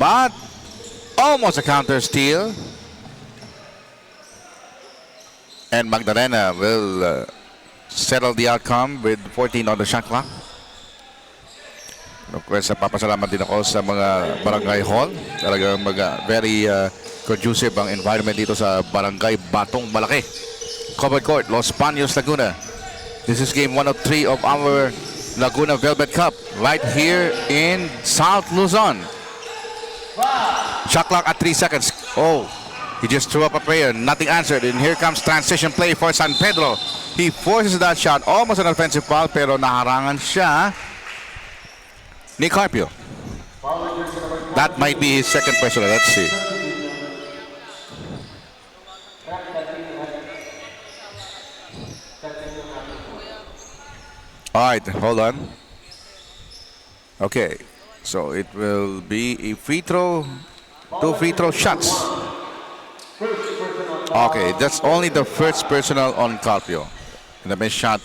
but almost a counter steal, and Magdalena will settle the outcome with 14 on the shot clock. Of course, papasalamat din ako sa mga barangay hall. Talagang very conducive ang environment dito sa barangay Batong Malaki. Covered court, Los Baños, Laguna. This is game 103 of our Laguna Velvet Cup right here in South Luzon. Shot clock at 3 seconds. Oh, he just threw up a prayer. Nothing answered. And here comes transition play for San Pedro. He forces that shot. Almost an offensive foul, pero naharangan siya ni Carpio. That might be his second personal. Let's see. All right, hold on. Okay, so it will be a free throw, 2 free throw shots. Okay, that's only the first personal on Carpio. And the best shot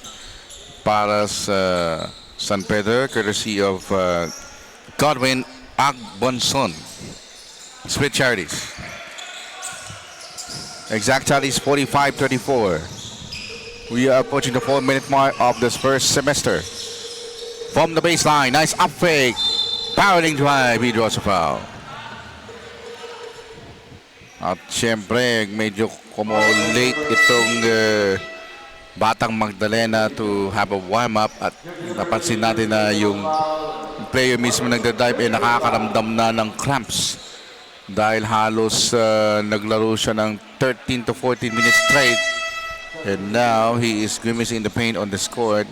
para sa San Pedro, courtesy of Godwin Agbonson. Split Charities. Exact tallies 45-34. We are approaching the 4-minute mark of this first semester. From the baseline, nice up fake. Barreling drive, he draws a foul. At syempre, medyo late itong Batang Magdalena to have a warm-up, at napansin natin na yung player mismo nagda-dive nakakaramdam na ng cramps dahil halos naglaro siya ng 13 to 14 minutes straight, and now he is grimacing the pain on the court.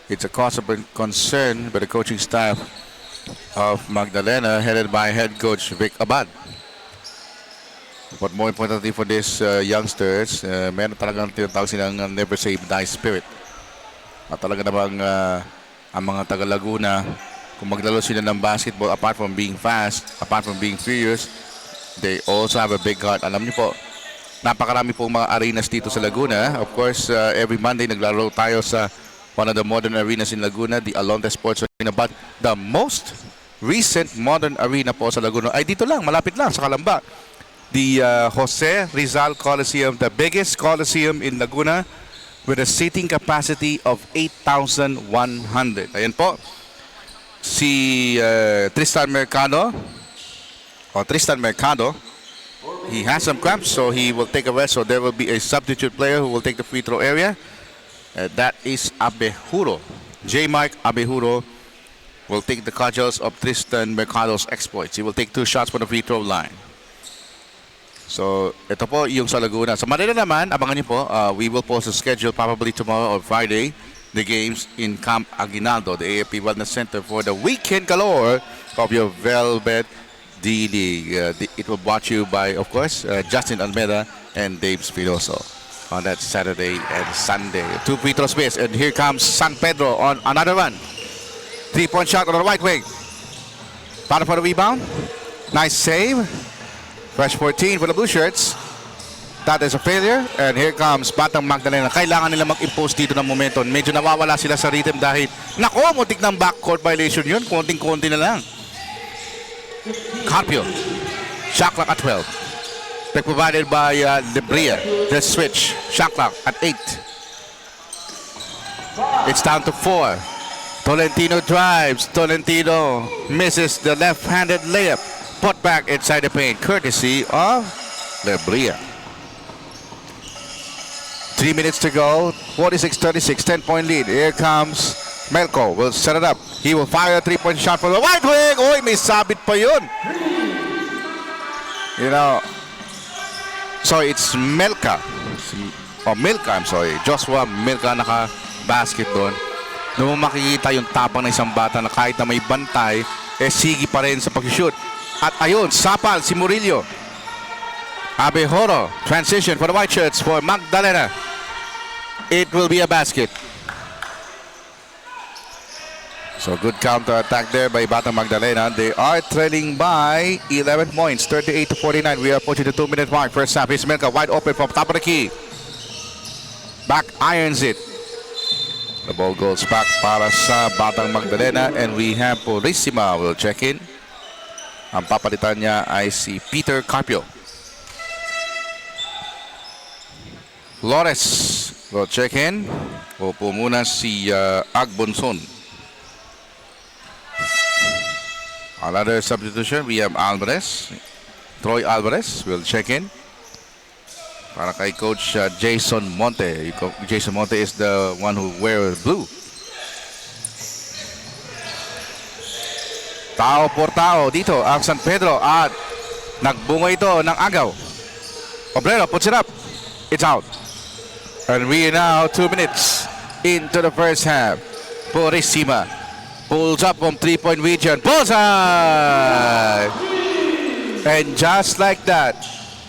It's a cause of concern by the coaching staff of Magdalena, headed by head coach Vic Abad. But more importantly for these youngsters, meron talagang tinatawag silang never say die spirit. At talaga namang ang mga taga-Laguna, kung maglaro sila ng basketball, apart from being fast, apart from being furious, they also have a big heart. Alam niyo po, napakarami pong mga arenas dito sa Laguna. Of course, every Monday naglaro tayo sa one of the modern arenas in Laguna, the Alonte Sports Arena. But the most recent modern arena po sa Laguna ay dito lang, malapit lang sa Calamba. The Jose Rizal Coliseum, the biggest coliseum in Laguna with a seating capacity of 8,100. Ayan po, si Tristan Mercado, he has some cramps, so he will take a rest. So there will be a substitute player who will take the free throw area. That is Abejuro. J. Mark Abejuro will take the cudgels of Tristan Mercado's exploits. He will take 2 shots from the free throw line. So, ito po yung sa Laguna. Sa Manila naman, abangan niyo po, we will post a schedule probably tomorrow or Friday, the games in Camp Aguinaldo, the AFP Wellness Center, for the weekend galore of your Velvet D-League. It will be brought to you by, of course, Justin Almeida and Dave Spinoso on that Saturday and Sunday. 2 free throw space, and here comes San Pedro on another run. 3-point shot on the right wing. Para for the rebound. Nice save. Fresh 14 for the Blue Shirts. That is a failure. And here comes Batang Magdalena. Kailangan nila mag-impose dito ng momentum. Medyo nawawala sila sa rhythm dahil, nako, mutik ng backcourt violation yun. Konting-konti na lang. Carpio. Shot clock at 12. Pick provided by Lebria. The switch. Shot clock at 8. It's down to 4. Tolentino drives. Tolentino misses the left-handed layup. Put back inside the paint, courtesy of Lebria. 3 minutes to go, 46-36, 10-point lead. Here comes Melco, will set it up. He will fire a 3-point shot from the right wing. Oy, may sabit pa yun. You know, sorry, it's Melca. Oh, Milka, I'm sorry. Joshua Milka naka-basket doon. Doon mo makikita yung tapang ng isang bata na kahit na may bantay, sige pa rin sa pag-shoot. At ayun, sapal si Murillo. Abejuro, transition for the white shirts for Magdalena. It will be a basket. So good counter attack there by Batang Magdalena. They are trailing by 11 points, 38 to 49. We are approaching the 2-minute mark. First half, is Milka wide open from top of the key. Back irons it. The ball goes back para sa Batang Magdalena, and we have Purissima will check in. Ang papalitan niya ay si Peter Carpio. Flores will check in. Upo muna si Agbonson. Another substitution, we have Alvarez. Troy Alvarez will check in. Para kay Coach Jason Monte. Jason Monte is the one who wears blue. Tao por tao dito ang San Pedro at nagbunga ito ng agaw. Obrero puts it up. It's out. And we are now 2 minutes into the first half. Purissima pulls up from 3-point region. Bullseye! And just like that,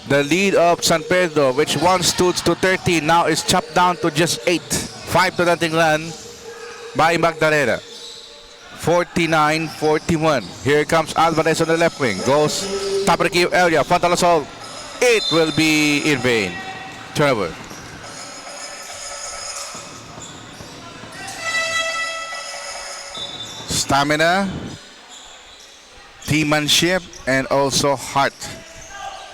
the lead of San Pedro, which once stood to 13, now is chopped down to just 8. 5-0 run by Magdalena. 49-41. Here comes Alvarez on the left wing. Goes top of the key area. Frontal assault. It will be in vain. Turnover. Stamina, teammanship, and also heart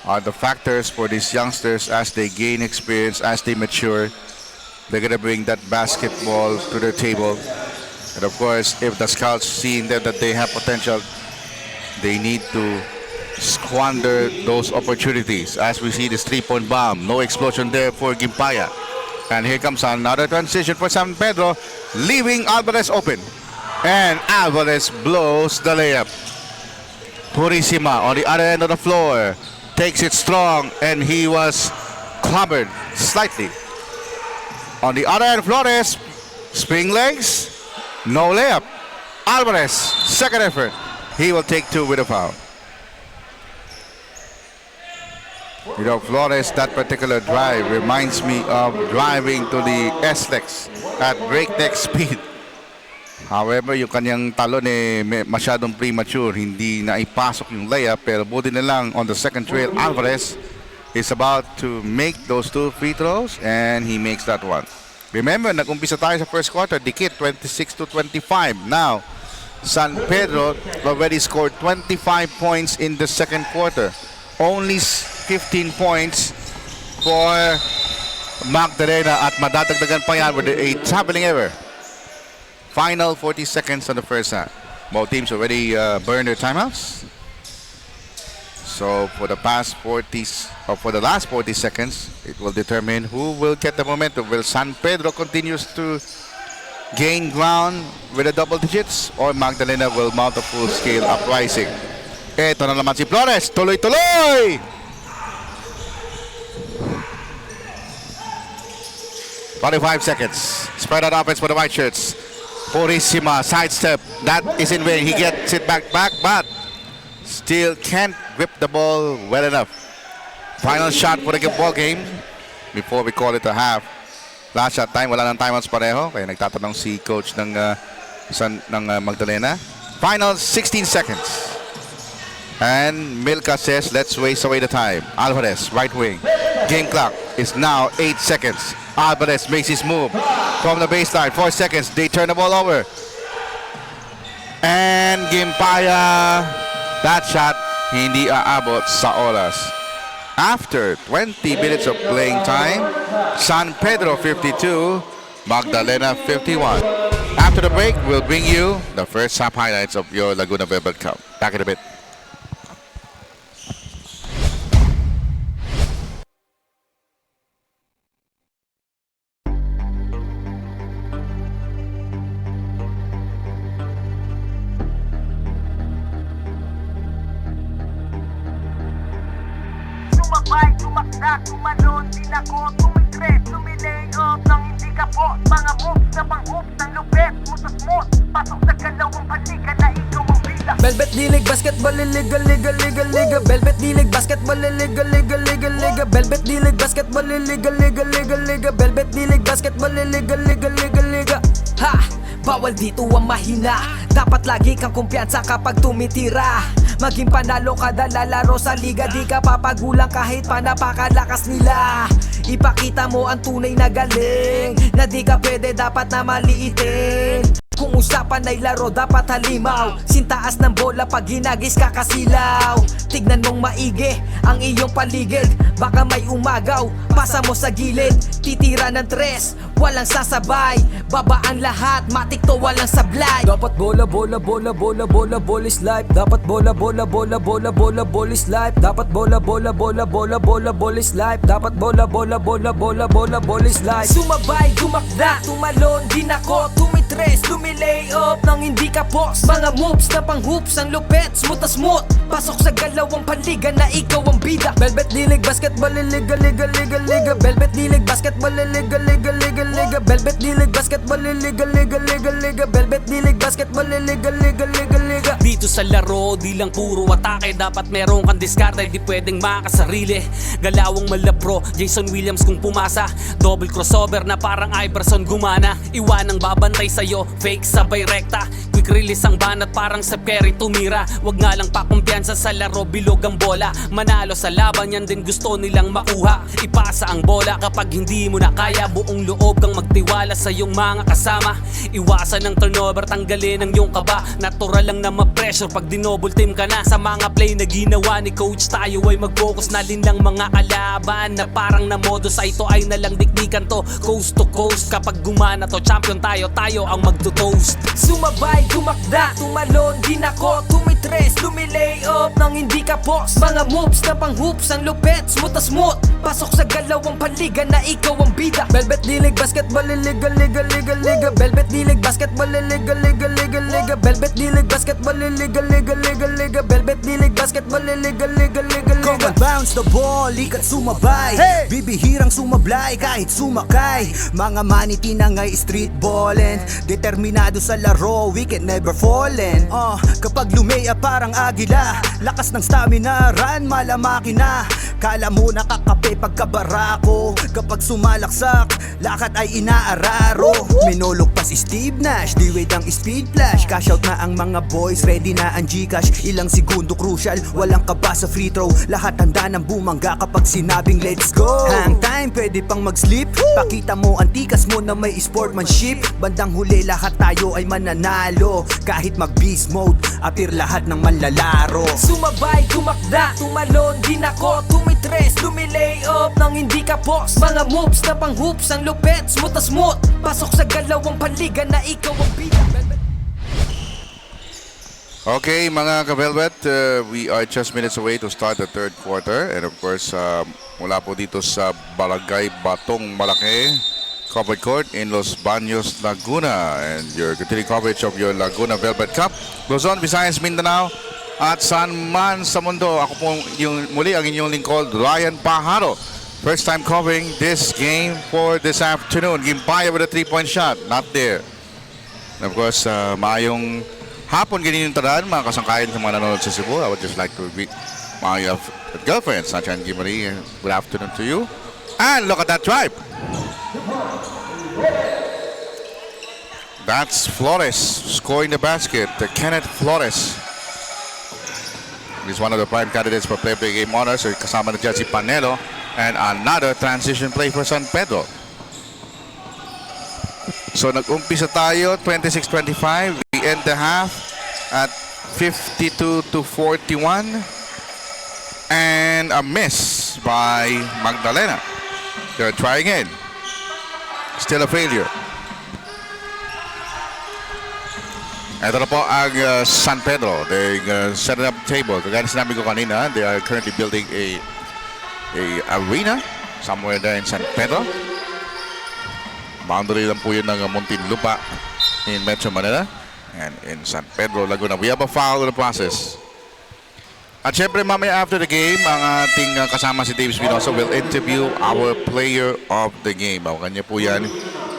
are the factors for these youngsters as they gain experience, as they mature. They're going to bring that basketball to the table. And of course, if the scouts see in them that they have potential, they need to squander those opportunities. As we see this 3-point bomb, no explosion there for Gimpaya. And here comes another transition for San Pedro, leaving Alvarez open. And Alvarez blows the layup. Purissima on the other end of the floor takes it strong, and he was clobbered slightly. On the other end, Flores, spring legs, no layup. Alvarez, second effort. He will take 2 with a foul. You know, Flores, that particular drive reminds me of driving to the S-Lex at breakneck speed. However, yung kanyang talon masyadong premature. Hindi na ipasok yung layup, pero buti na lang on the second trail, Alvarez is about to make those 2 free throws, and he makes that one. Remember, nag-umpisa tayo sa first quarter, dikit 26-25. Now, San Pedro already scored 25 points in the second quarter. Only 15 points for Magdalena, at madadagdagan pa yan with a traveling error. Final 40 seconds on the first half. Both teams already burned their timeouts. So for the last 40 seconds, it will determine who will get the momentum. Will San Pedro continues to gain ground with the double digits, or Magdalena will mount a full-scale uprising? Eto na naman si Flores. Tuloy-tuloy! "45 seconds. Spread out offense for the white shirts. Purissima, sidestep. That is in vain. He gets it back, but still can't grip the ball well enough. Final shot for the ball game before we call it a half. Last shot time, wala nang timeouts pareho. Kaya nagtatanong si coach ng Magdalena. Final 16 seconds. And Milka says, let's waste away the time. Alvarez, right wing. Game clock is now 8 seconds. Alvarez makes his move from the baseline. 4 seconds. They turn the ball over. And Gimpaya, that shot hindi aabot sa oras. After 20 minutes of playing time, San Pedro 52, Magdalena 51. After the break, we'll bring you the first half highlights of your Laguna Velvet Cup. Back in a bit. Sumabay, tumakda, tumalon, tinako, tumitres, tumilay up nang hindi ka po. Mga moves na pang-hoops ng lupet, mutas-mut, pasok sa galawang palika na ikaw ang bida. Velvet D-League basketball, liga, liga, liga, liga. Velvet D-League basketball, liga, liga, liga, liga. Velvet D-League basketball, liga, liga, liga, liga. Velvet D-League basketball, liga, liga, liga, liga. Ha! Bawal dito ang mahina, dapat lagi kang kumpiyansa kapag tumitira. Maging panalo kada lalaro sa liga, di ka papagulang kahit pa napakalakas nila. Ipakita mo ang tunay na galing, na di ka pwede dapat na maliitin. Kung usapan ay laro dapat halimaw, sintaas ng bola pag ginagis kakasilaw. Tignan mong maigi ang iyong paligid, baka may umagaw, pasa mo sa gilid. Titira ng tres, walang sasabay, babaan lahat, matik to walang sablay. Dapat bola, bola, bola, bola, bola, bola is life. Dapat bola, bola, bola, bola, bola, bola is life. Dapat bola, bola, bola, bola, bola, bola is life. Dapat bola, bola, bola, bola, bola, bola is life. Sumabay, tumakda, tumalon, din ako, tumitres, lumilay up nang hindi ka post. Mga moves na pang hoops, ang lupet, smooth na smooth. Pasok sa galawang panliga na ikaw ang bida. Velvet dilig, basketball, liga, liga, liga, liga. Velvet dilig, basketball, liga, liga, liga, liga. Velvet dilig, basketball, liga, liga, liga, liga. Velvet dilig, basketball, liga, liga, liga, liga. Dito sa laro, di lang puro atake, dapat meron kang diskarte, di pwedeng makasarili. Galawang malapro, Jason Williams kung pumasa. Double crossover na parang Iverson gumana. Iwanang babantay sa'yo, fake sabay rekta. Quick release ang banat parang Steph Curry tumira. Wag nga lang pakumpiyansa sa laro, bilog ang bola. Manalo sa laban, yan din gusto nilang makuha. Ipasa ang bola kapag hindi mo na kaya. Buong loob kang magtiwala sa iyong mga kasama. Iwasan ng turnover, tanggalin ang iyong kaba. Natural lang na ma-pressure pag dinouble team ka na. Sa mga play na ginawa ni coach, tayo ay mag-focus na linlang mga kalaban. Na parang na modo sa ito ay nalang dikdikan to. Coast to coast, kapag gumana to, champion tayo, tayo ang magto-toast. Sumabay, tumakda, tumalon, din ako, tumitres, lumilay up nang hindi ka post. Mga moves na pang hoops, ang lupet, smooth na smooth. Pasok sa galawang panliga na ikaw ang bida. Velvet dilig, basketball, liga, liga, liga, liga. Velvet dilig, basketball, liga, liga, liga, liga. Velvet dilig, basketball, liga, liga, liga, liga. Velvet dilig, basketball, liga, liga, liga, Come liga. and bounce the ball, ikat sumabay. Bibihirang sumablay kahit sumakay. Mga maniti na nga'y street ballin', determinado sa laro, we can never fallen. Kapag lumea parang agila, lakas ng stamina, run malamaki na. Kala mo nakakape pagkabarako, kapag sumalaksak, lakad ay inaararo. Minulog pa si Steve Nash, D-Wade ang speed flash. Cash out na ang mga boys, ready na ang Gcash. Ilang segundo crucial, walang kaba sa free throw. Lahat handa ng bumangga kapag sinabing let's go. Hang time, pwede pang mag-sleep. Pakita mo ang tikas mo na may sportsmanship. Bandang huli lahat tayo ay mananalo. Kahit mag-beast mode, appear lahat ng manlalaro. Sumabay, tumakda, tumalon, din ako, tumitres, lumilay up nang hindi ka post. Mga moves na pang hoops, ang lupet, smooth na smooth. Pasok sa galawang panliga na ikaw ang bida. Okay, mga ka-Velvet, we are just minutes away to start the third quarter. And of course, mula po dito sa Barangay Batong Malaki, covered court in Los Baños, Laguna. And your continuing coverage of your Laguna Velvet Cup, Luzon, Visayas, Mindanao, at saan man sa mundo. Ako po muli ang inyong lingkod, Ryan Pajaro. First time covering this game for this afternoon. Gimpaya with a 3-point shot, not there. And of course, maayong hapon ganyan yung tadaan, mga kasangkayan sa mga nanonood sa Cebu. I would just like to greet my girlfriend, Sunshine Gimari. Good afternoon to you. And look at that drive. That's Flores scoring the basket. Kenneth Flores. He's one of the prime candidates for Player of the Game honors. Kasama na dyan si Panelo. And another transition play for San Pedro. So nag-umpisa tayo, 26-25. We end the half at 52-41. And a miss by Magdalena. They're trying again. Still a failure. Ito na po ang San Pedro. They're setting up the table. Kagaya sinabi ko kanina, they are currently building a arena somewhere there in San Pedro. Boundary lang po yun ng Muntinlupa in Metro Manila and in San Pedro, Laguna. We have a foul in the process. At syempre mamaya after the game, ang ating kasama si Dave Espinosa will interview our player of the game. Kanya po yan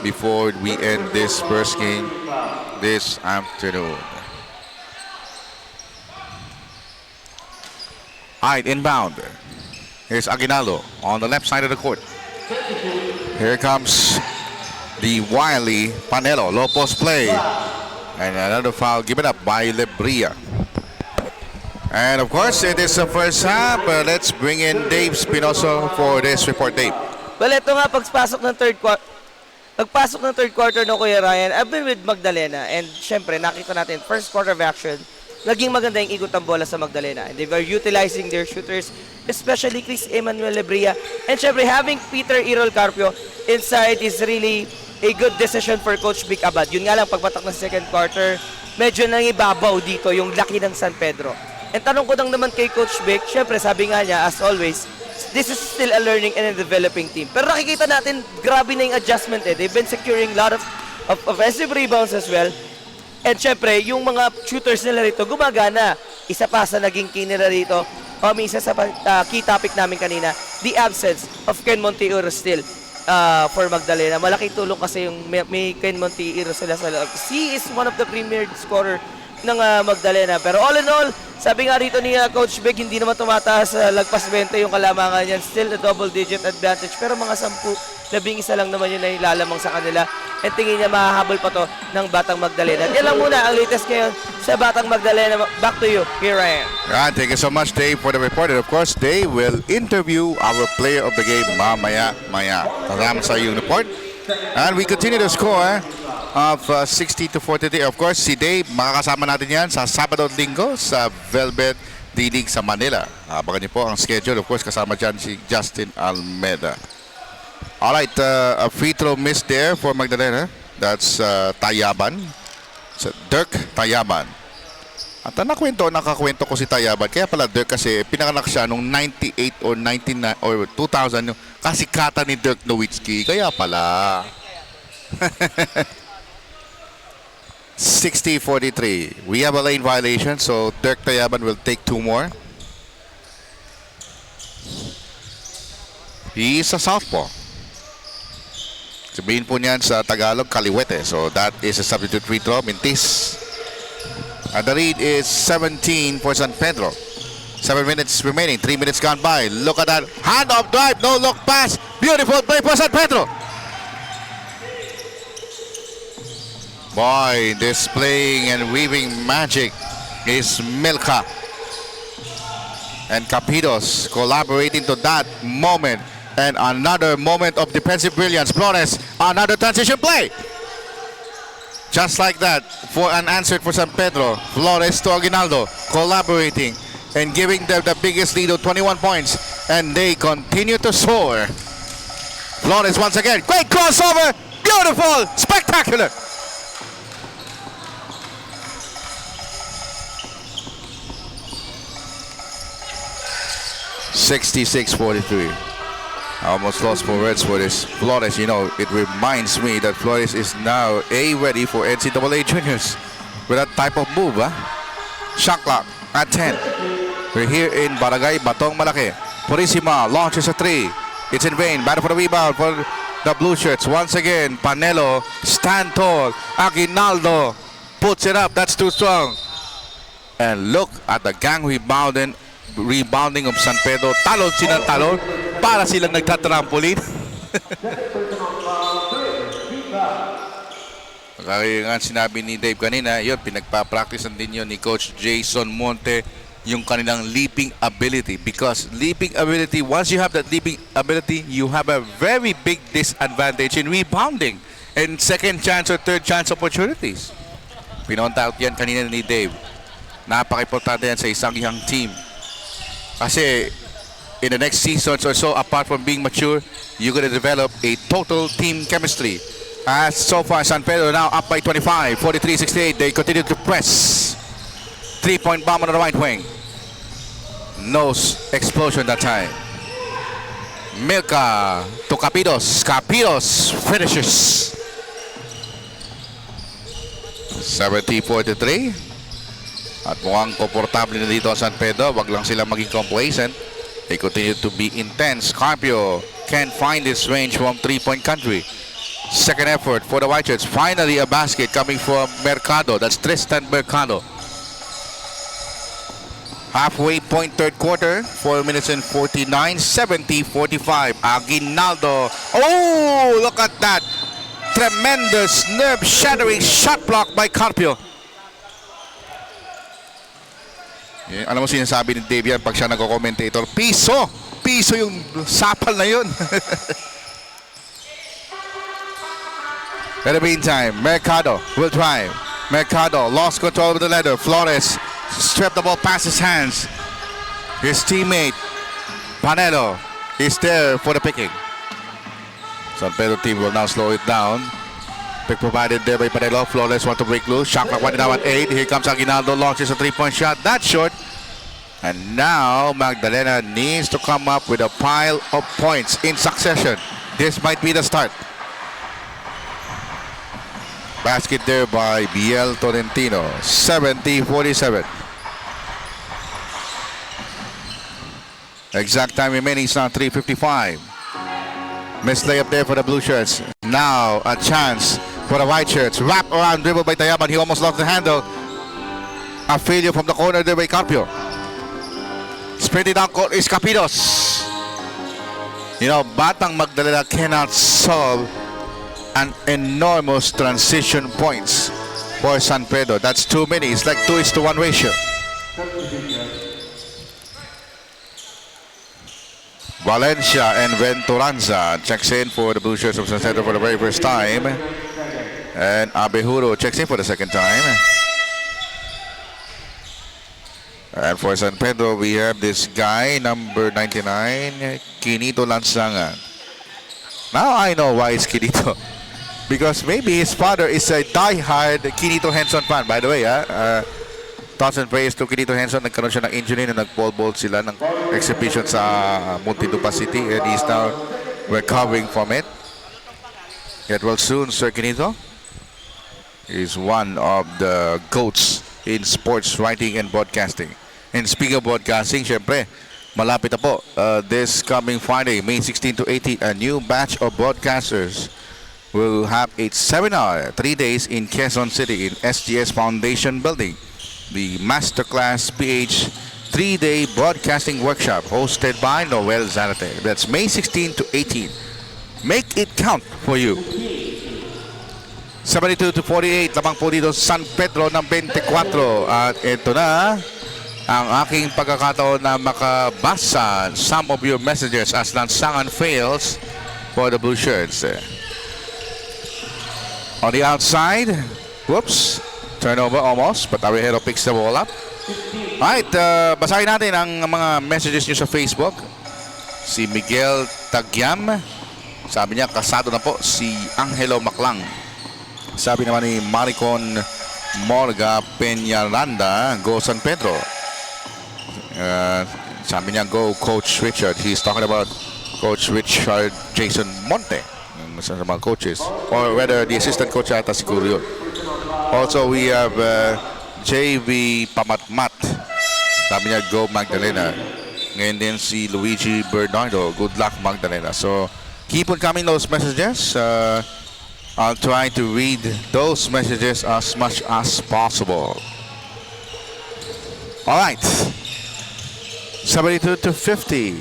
before we end this first game this afternoon. Alright, inbound. Here's Aguinaldo on the left side of the court. Here comes the wily Panelo. Low post play. And another foul given up by Lebria. And of course, it is the first half. Let's bring in Dave Spinoso for this report, Dave. Well, ito nga, pagpasok ng third quarter no, Kuya Ryan, I've been with Magdalena. And syempre, nakita natin, first quarter of action, naging maganda yung ikot ng bola sa Magdalena. And they were utilizing their shooters, especially Chris Emmanuel Lebria. And syempre, having Peter Irol Carpio inside is really a good decision for Coach Vic Abad. Yun nga lang, pagpatak ng second quarter, medyo nangibabaw dito yung laki ng San Pedro. And tanong ko lang naman kay Coach Vic, syempre sabi nga niya, as always, this is still a learning and a developing team. Pero nakikita natin, grabe na yung adjustment eh. They've been securing a lot of offensive rebounds as well. And syempre, yung mga shooters nila rito, gumagana. Isa pa sa naging key nila rito, isa sa key topic namin kanina, the absence of Ken Monteiro still. For Magdalena. Malaking tulong kasi yung may Ken Monteiro sila sa loob. He is one of the premier scorer ng Magdalena. Pero all in all, sabi nga rito ni Coach Big, hindi naman tumataas lagpas 20 yung kalamangan yan. Still a double-digit advantage. Pero mga 10, 11 lang naman yun na ilalamang sa kanila. And tingin niya mahahabol pa to ng Batang Magdalena. Yan lang muna ang latest ngayon sa Batang Magdalena. Back to you, here I am. Thank you so much, Dave, for the report. And of course, Dave will interview our player of the game mamaya. Kasama sa yung report. And we continue the score of 60-43. Of course, si Dave, makakasama natin yan sa Sabado at Linggo sa Velvet D-League sa Manila. Abangan niyo po ang schedule. Of course, kasama dyan si Justin Almeida. Alright, a free throw miss there for Magdalena. That's Tayaban. So, Dirk Tayaban. At nakakwento ko si Tayaban. Kaya pala Dirk kasi pinanganak siya nung 98 or 99 or 2000. Yung kasikatan ni Dirk Nowitzki. Kaya pala. 60-43. We have a lane violation, so Dirk Tayaban will take 2 more. He is a southpaw. Sabihin po niyan sa Tagalog, kaliwete. So that is a substitute free throw. Mintis. And the lead is 17 for San Pedro. 7 minutes remaining. 3 minutes gone by. Look at that. Hand-off drive. No look pass. Beautiful play for San Pedro. Boy, displaying and weaving magic is Milka. And Capitos collaborating to that moment. And another moment of defensive brilliance. Flores, another transition play. Just like that, for unanswered for San Pedro. Flores to Aguinaldo, collaborating and giving them the biggest lead of 21 points. And they continue to soar. Flores once again, great crossover, beautiful, spectacular. (66-43). I almost lost for words for this. Flores, you know, it reminds me that Flores is now ready for NCAA Juniors with that type of move. Shot clock at 10. We're here in Barangay Batong Malaki. Purisima launches a 3. It's in vain. Battle for the rebound for the blue shirts. Once again, Panelo stand tall. Aguinaldo puts it up. That's too strong. And look at the gang rebounding of San Pedro. Talon sila talon. Para silang nagtatrampolin. Kaya nga sinabi ni Dave kanina, yun, pinagpa-practice din yun ni Coach Jason Monte yung kanilang leaping ability. Because leaping ability, once you have that leaping ability, you have a very big disadvantage in rebounding and second chance or third chance opportunities. Pinonta out yan kanina ni Dave. Napaka-importante yan sa isang young team. Kasi in the next seasons or so, apart from being mature, you're going to develop a total team chemistry. As so far, San Pedro now up by 25, 43-68. They continue to press. 3-point bomb on the right wing. No explosion that time. Milka to Capitos. Capitos finishes. 70-43. At mukhang komportable na dito San Pedro. Wag lang sila maging complacent. They continue to be intense. Carpio can't find his range from 3-point country. Second effort for the White Shirts. Finally a basket coming from Mercado. That's Tristan Mercado. Halfway point third quarter. 4 minutes and 49. 70-45. Aguinaldo. Oh, look at that. Tremendous nerve-shattering shot block by Carpio. Alam mo sinasabi ni Dave yan pag siya nagko-commentator, piso! Piso yung sapal na yun. In the meantime, Mercado will drive. Mercado lost control of the ladder. Flores stripped the ball past his hands. His teammate, Panelo, is there for the picking. San Pedro team will now slow it down. Pick provided there by Panelo. Flores want to break loose. Shot clock winding down at 8. Here comes Aguinaldo. Launches a three-point shot. That's short. And now Magdalena needs to come up with a pile of points in succession. This might be the start. Basket there by Biel Tolentino. 70-47. Exact time remaining is now 3:55. Missed layup there for the blue shirts. Now a chance for the white shirts. Wrap around dribble by Tayaban. He almost lost the handle. A failure from the corner there by Carpio. Sprinting down court is Capitos. You know, Batang Magdalena cannot solve an enormous transition points for San Pedro. That's too many. It's like 2:1 ratio. Valencia and Venturanza checks in for the Blue Shirts of San Pedro for the very first time. And Abejuro checks in for the second time. And for San Pedro, we have this guy, number 99, Quinito Lansangan. Now I know why it's Quinito. Because maybe his father is a die-hard Quinito Henson fan. By the way, thoughts and prayers to Quinito Henson. Nagkaroon siya ng injury na nag-ball sila ng exhibition sa Muntinlupa City. And he's now recovering from it. Get well soon, Sir Quinito. He's one of the GOATs in sports writing and broadcasting. And speaking of broadcasting, syempre, malapit na po. This coming Friday, May 16 to 18, a new batch of broadcasters will have a seminar, 3 days in Quezon City in SGS Foundation Building. The Masterclass PH 3-day broadcasting workshop hosted by Noel Zarate. That's May 16 to 18. Make it count for you. 72-48, lamang po dito San Pedro ng 24. At ito na ang aking pagkakataon na makabasa some of your messages as Lansangan fails for the Blue Shirts. On the outside, whoops, turnover almost, but Arejero picks the ball up. Alright, basahin natin ang mga messages nyo sa Facebook. Si Miguel Tagyam, sabi niya kasado na po si Angelo Maclang. Sabi naman ni Maricon Morga Peñaranda, go San Pedro. Sabi niya go Coach Richard. He's talking about Coach Richard Jason Monte, sa mga coaches, or whether the assistant coach ata siguro yun. Also we have JV Pamatmat. Sabi niya go Magdalena. Ngayon din si Luigi Bernardo, good luck Magdalena. So keep on coming those messages. I'll try to read those messages as much as possible. Alright, 72-50.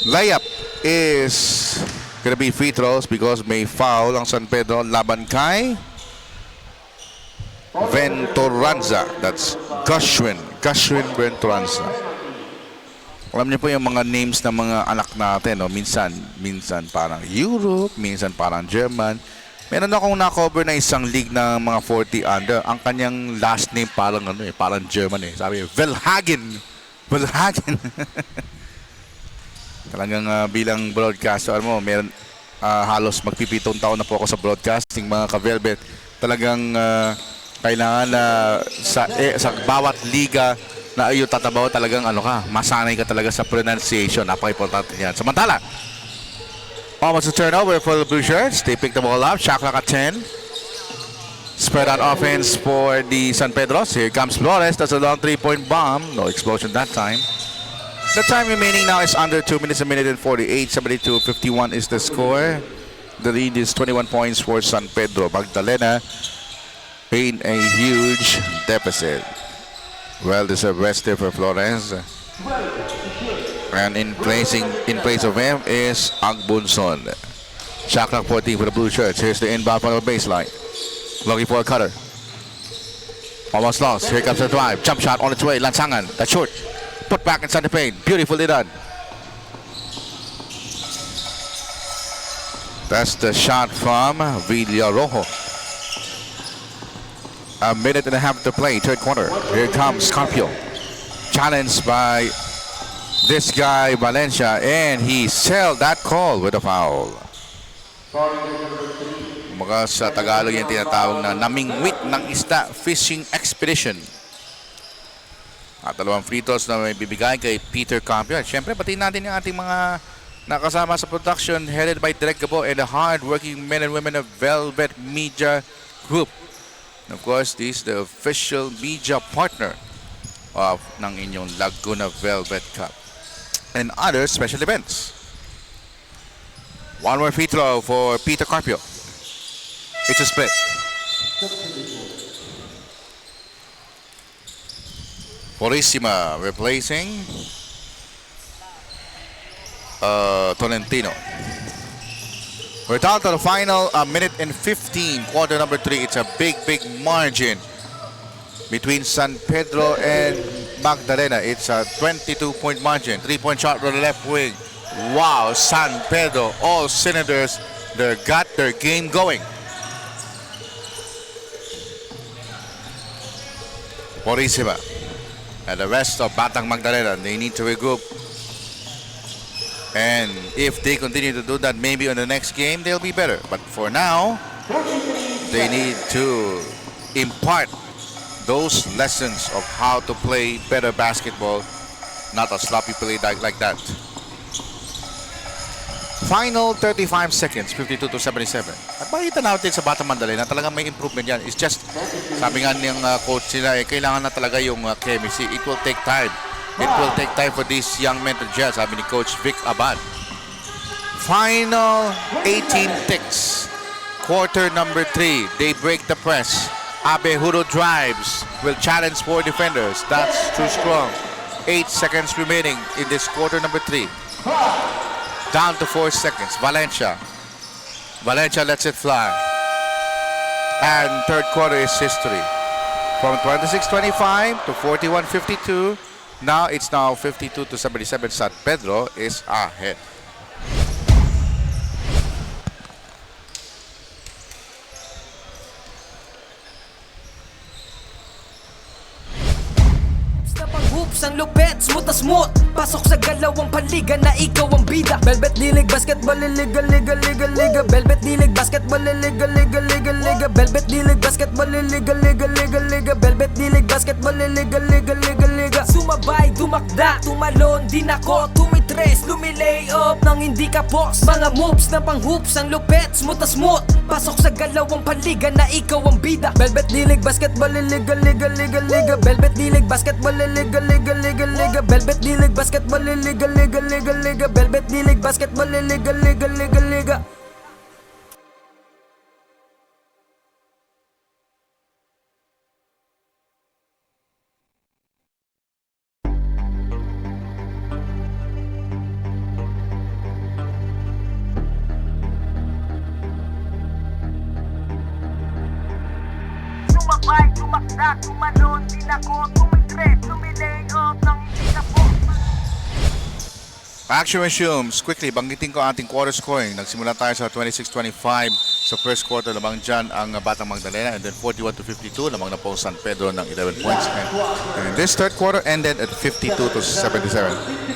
Layup is gonna be free throws because may foul ang San Pedro laban kay Venturanza. That's Gushwin Venturanza. Alam niyo po yung mga names ng mga anak natin, no? Minsan parang Europe, minsan parang German. Meron akong na-cover na isang league ng mga 40 under. Ang kanyang last name parang parang German eh. Sabi, Velhagen. Talagang bilang broadcaster, alam mo, meron halos magpipitong taon na po ako sa broadcasting, mga ka-Velvet. Talagang kailangan sa bawat liga na iyo tatabaw, talagang masanay ka talaga sa pronunciation. Napaka-importante yan. Samantala, almost a turnover for the Blue Shirts. They pick the ball up. Shot clock at 10. Spread out offense for the San Pedros. Here comes Flores. That's a long three-point bomb. No explosion that time. The time remaining now is under 2 minutes, a minute and 48. 72-51 is the score. The lead is 21 points for San Pedro. Magdalena in a huge deficit. Well-deserved rest there for Flores. And in place of him is Agbunson. Shot clock 14 for the blue shirts. Here's the inbound from the baseline. Looking for a cutter. Almost lost. Here comes the drive. Jump shot on its way. Lansangan. That's short. Put back inside the paint. Beautifully done. That's the shot from Villarojo. A minute and a half to play. Third quarter. Here comes Scorpio. Challenged by this guy, Valencia. And he sailed that call with a foul. Mga sa Tagalog yung tinatawag na namingwit ng isda fishing expedition. At dalawang free throws na may bibigay kay Peter Campion. Siyempre, batiin natin yung ating mga nakasama sa production headed by Direk Gabo and the hard-working men and women of Velvet Media Group. And of course, this is the official media partner of ng inyong Laguna Velvet Cup and other special events. One more free throw for Peter Carpio. It's a split. Purisima replacing Tolentino. We're down to the final minute and 15, quarter number 3. It's a big margin between San Pedro and Magdalena. It's a 22-point margin. 3-point shot from the left wing. Wow, San Pedro, all cylinders. They got their game going. Purisima and the rest of Batang Magdalena, they need to regroup. And if they continue to do that, maybe on the next game, they'll be better. But for now, they need to impart those lessons of how to play better basketball, not a sloppy play like that. Final 35 seconds, 52-77. At makikita natin sa Batang Magdalena, talagang may improvement yan. It's just, sabi nga ng coach nila, kailangan na talaga yung chemistry. It will take time. It will take time for these young men to gel, sabi ni Coach Vic Abad. Final 18 ticks. Quarter number 3. They break the press. Abe Huro drives. Will challenge 4 defenders. That's too strong. 8 seconds remaining in this quarter number 3. Down to 4 seconds. Valencia lets it fly. And third quarter is history. From 26-25 to 41-52. Now it's now 52-77. San Pedro is ahead. Hoops ang lupet, smooth na smooth. Pasok sa galawang paliga na ikaw ang bida. Velvet Dilig Basketball Liga Liga Liga Liga. Velvet Dilig Basketball Liga Liga Liga Liga. Velvet Dilig Basketball Liga Liga Liga Liga. Velvet Dilig Basketball Liga Liga Liga Liga. Sumabay, dumakda, tumalon, din ako tumitres, lumilay up nang hindi ka post. Mga moves na pang hoops ang lupet, smooth na smooth. Pasok sa galawang paliga na ikaw ang bida. Velvet Dilig Basketball Liga Liga Liga Liga. Velvet Dilig Basketball Liga Liga Liga Liga. Velvet Dilig Basketball Liga Liga Liga Liga. Velvet Dilig Basketball Liga Liga Liga Liga. Sumabay, tumakda, tumalon, din ako tumitres, tumilay up nang hindi ka po. Action resumes. Quickly, banggitin ko ating quarter scoring. Nagsimula tayo sa 26-25 sa first quarter. Lamang dyan ang Batang Magdalena. And then 41-52. Lamang na po San Pedro ng 11 points. And this third quarter ended at 52-77.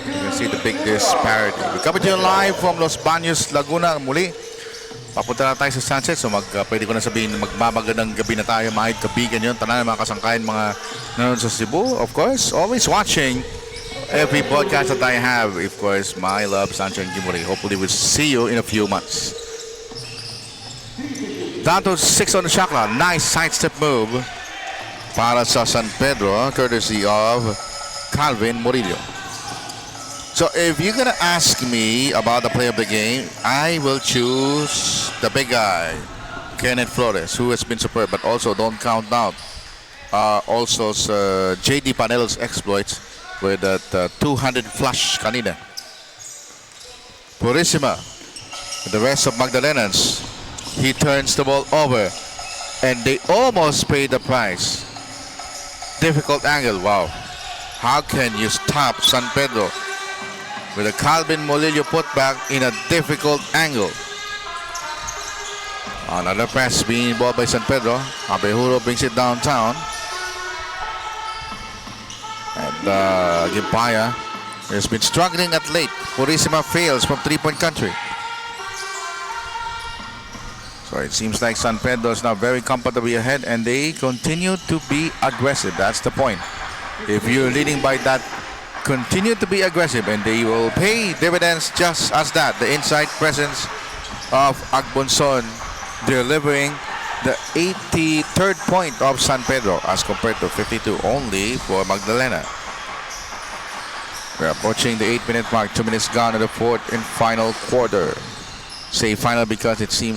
You can see the big disparity. We come to you live from Los Baños, Laguna. Muli, papunta na tayo sa sunset. So pwede ko na sabihin magmamagandang gabi na tayo. Mahit kabigan yun. Tanan ng mga kasangkayan, mga nanonood sa Cebu. Of course, always watching every broadcast that I have. Of course, my love, Sancho and Gimori. Hopefully we'll see you in a few months. Down to 6 on the shot clock. Nice sidestep move para sa San Pedro, courtesy of Calvin Murillo. So if you're gonna ask me about the play of the game, I will choose the big guy, Kenneth Flores, who has been superb, but also don't count out also JD Panelo's exploits with that 200 flush kanina. Purisima The rest of Magdalenas, he turns the ball over and they almost pay the price. Difficult angle, wow. How can you stop San Pedro with a Calvin Molillo putback in a difficult angle? Another press being involved by San Pedro. Abejuro brings it downtown. And Gimpaya has been struggling at late. Purisima fails from three-point country. So it seems like San Pedro is now very comfortably ahead and they continue to be aggressive. That's the point. If you're leading by that, continue to be aggressive and they will pay dividends just as that. The inside presence of Agbonson delivering the 83rd point of San Pedro as compared to 52 only for Magdalena. We're approaching the 8-minute mark, 2 minutes gone in the fourth and final quarter. Say final because it seems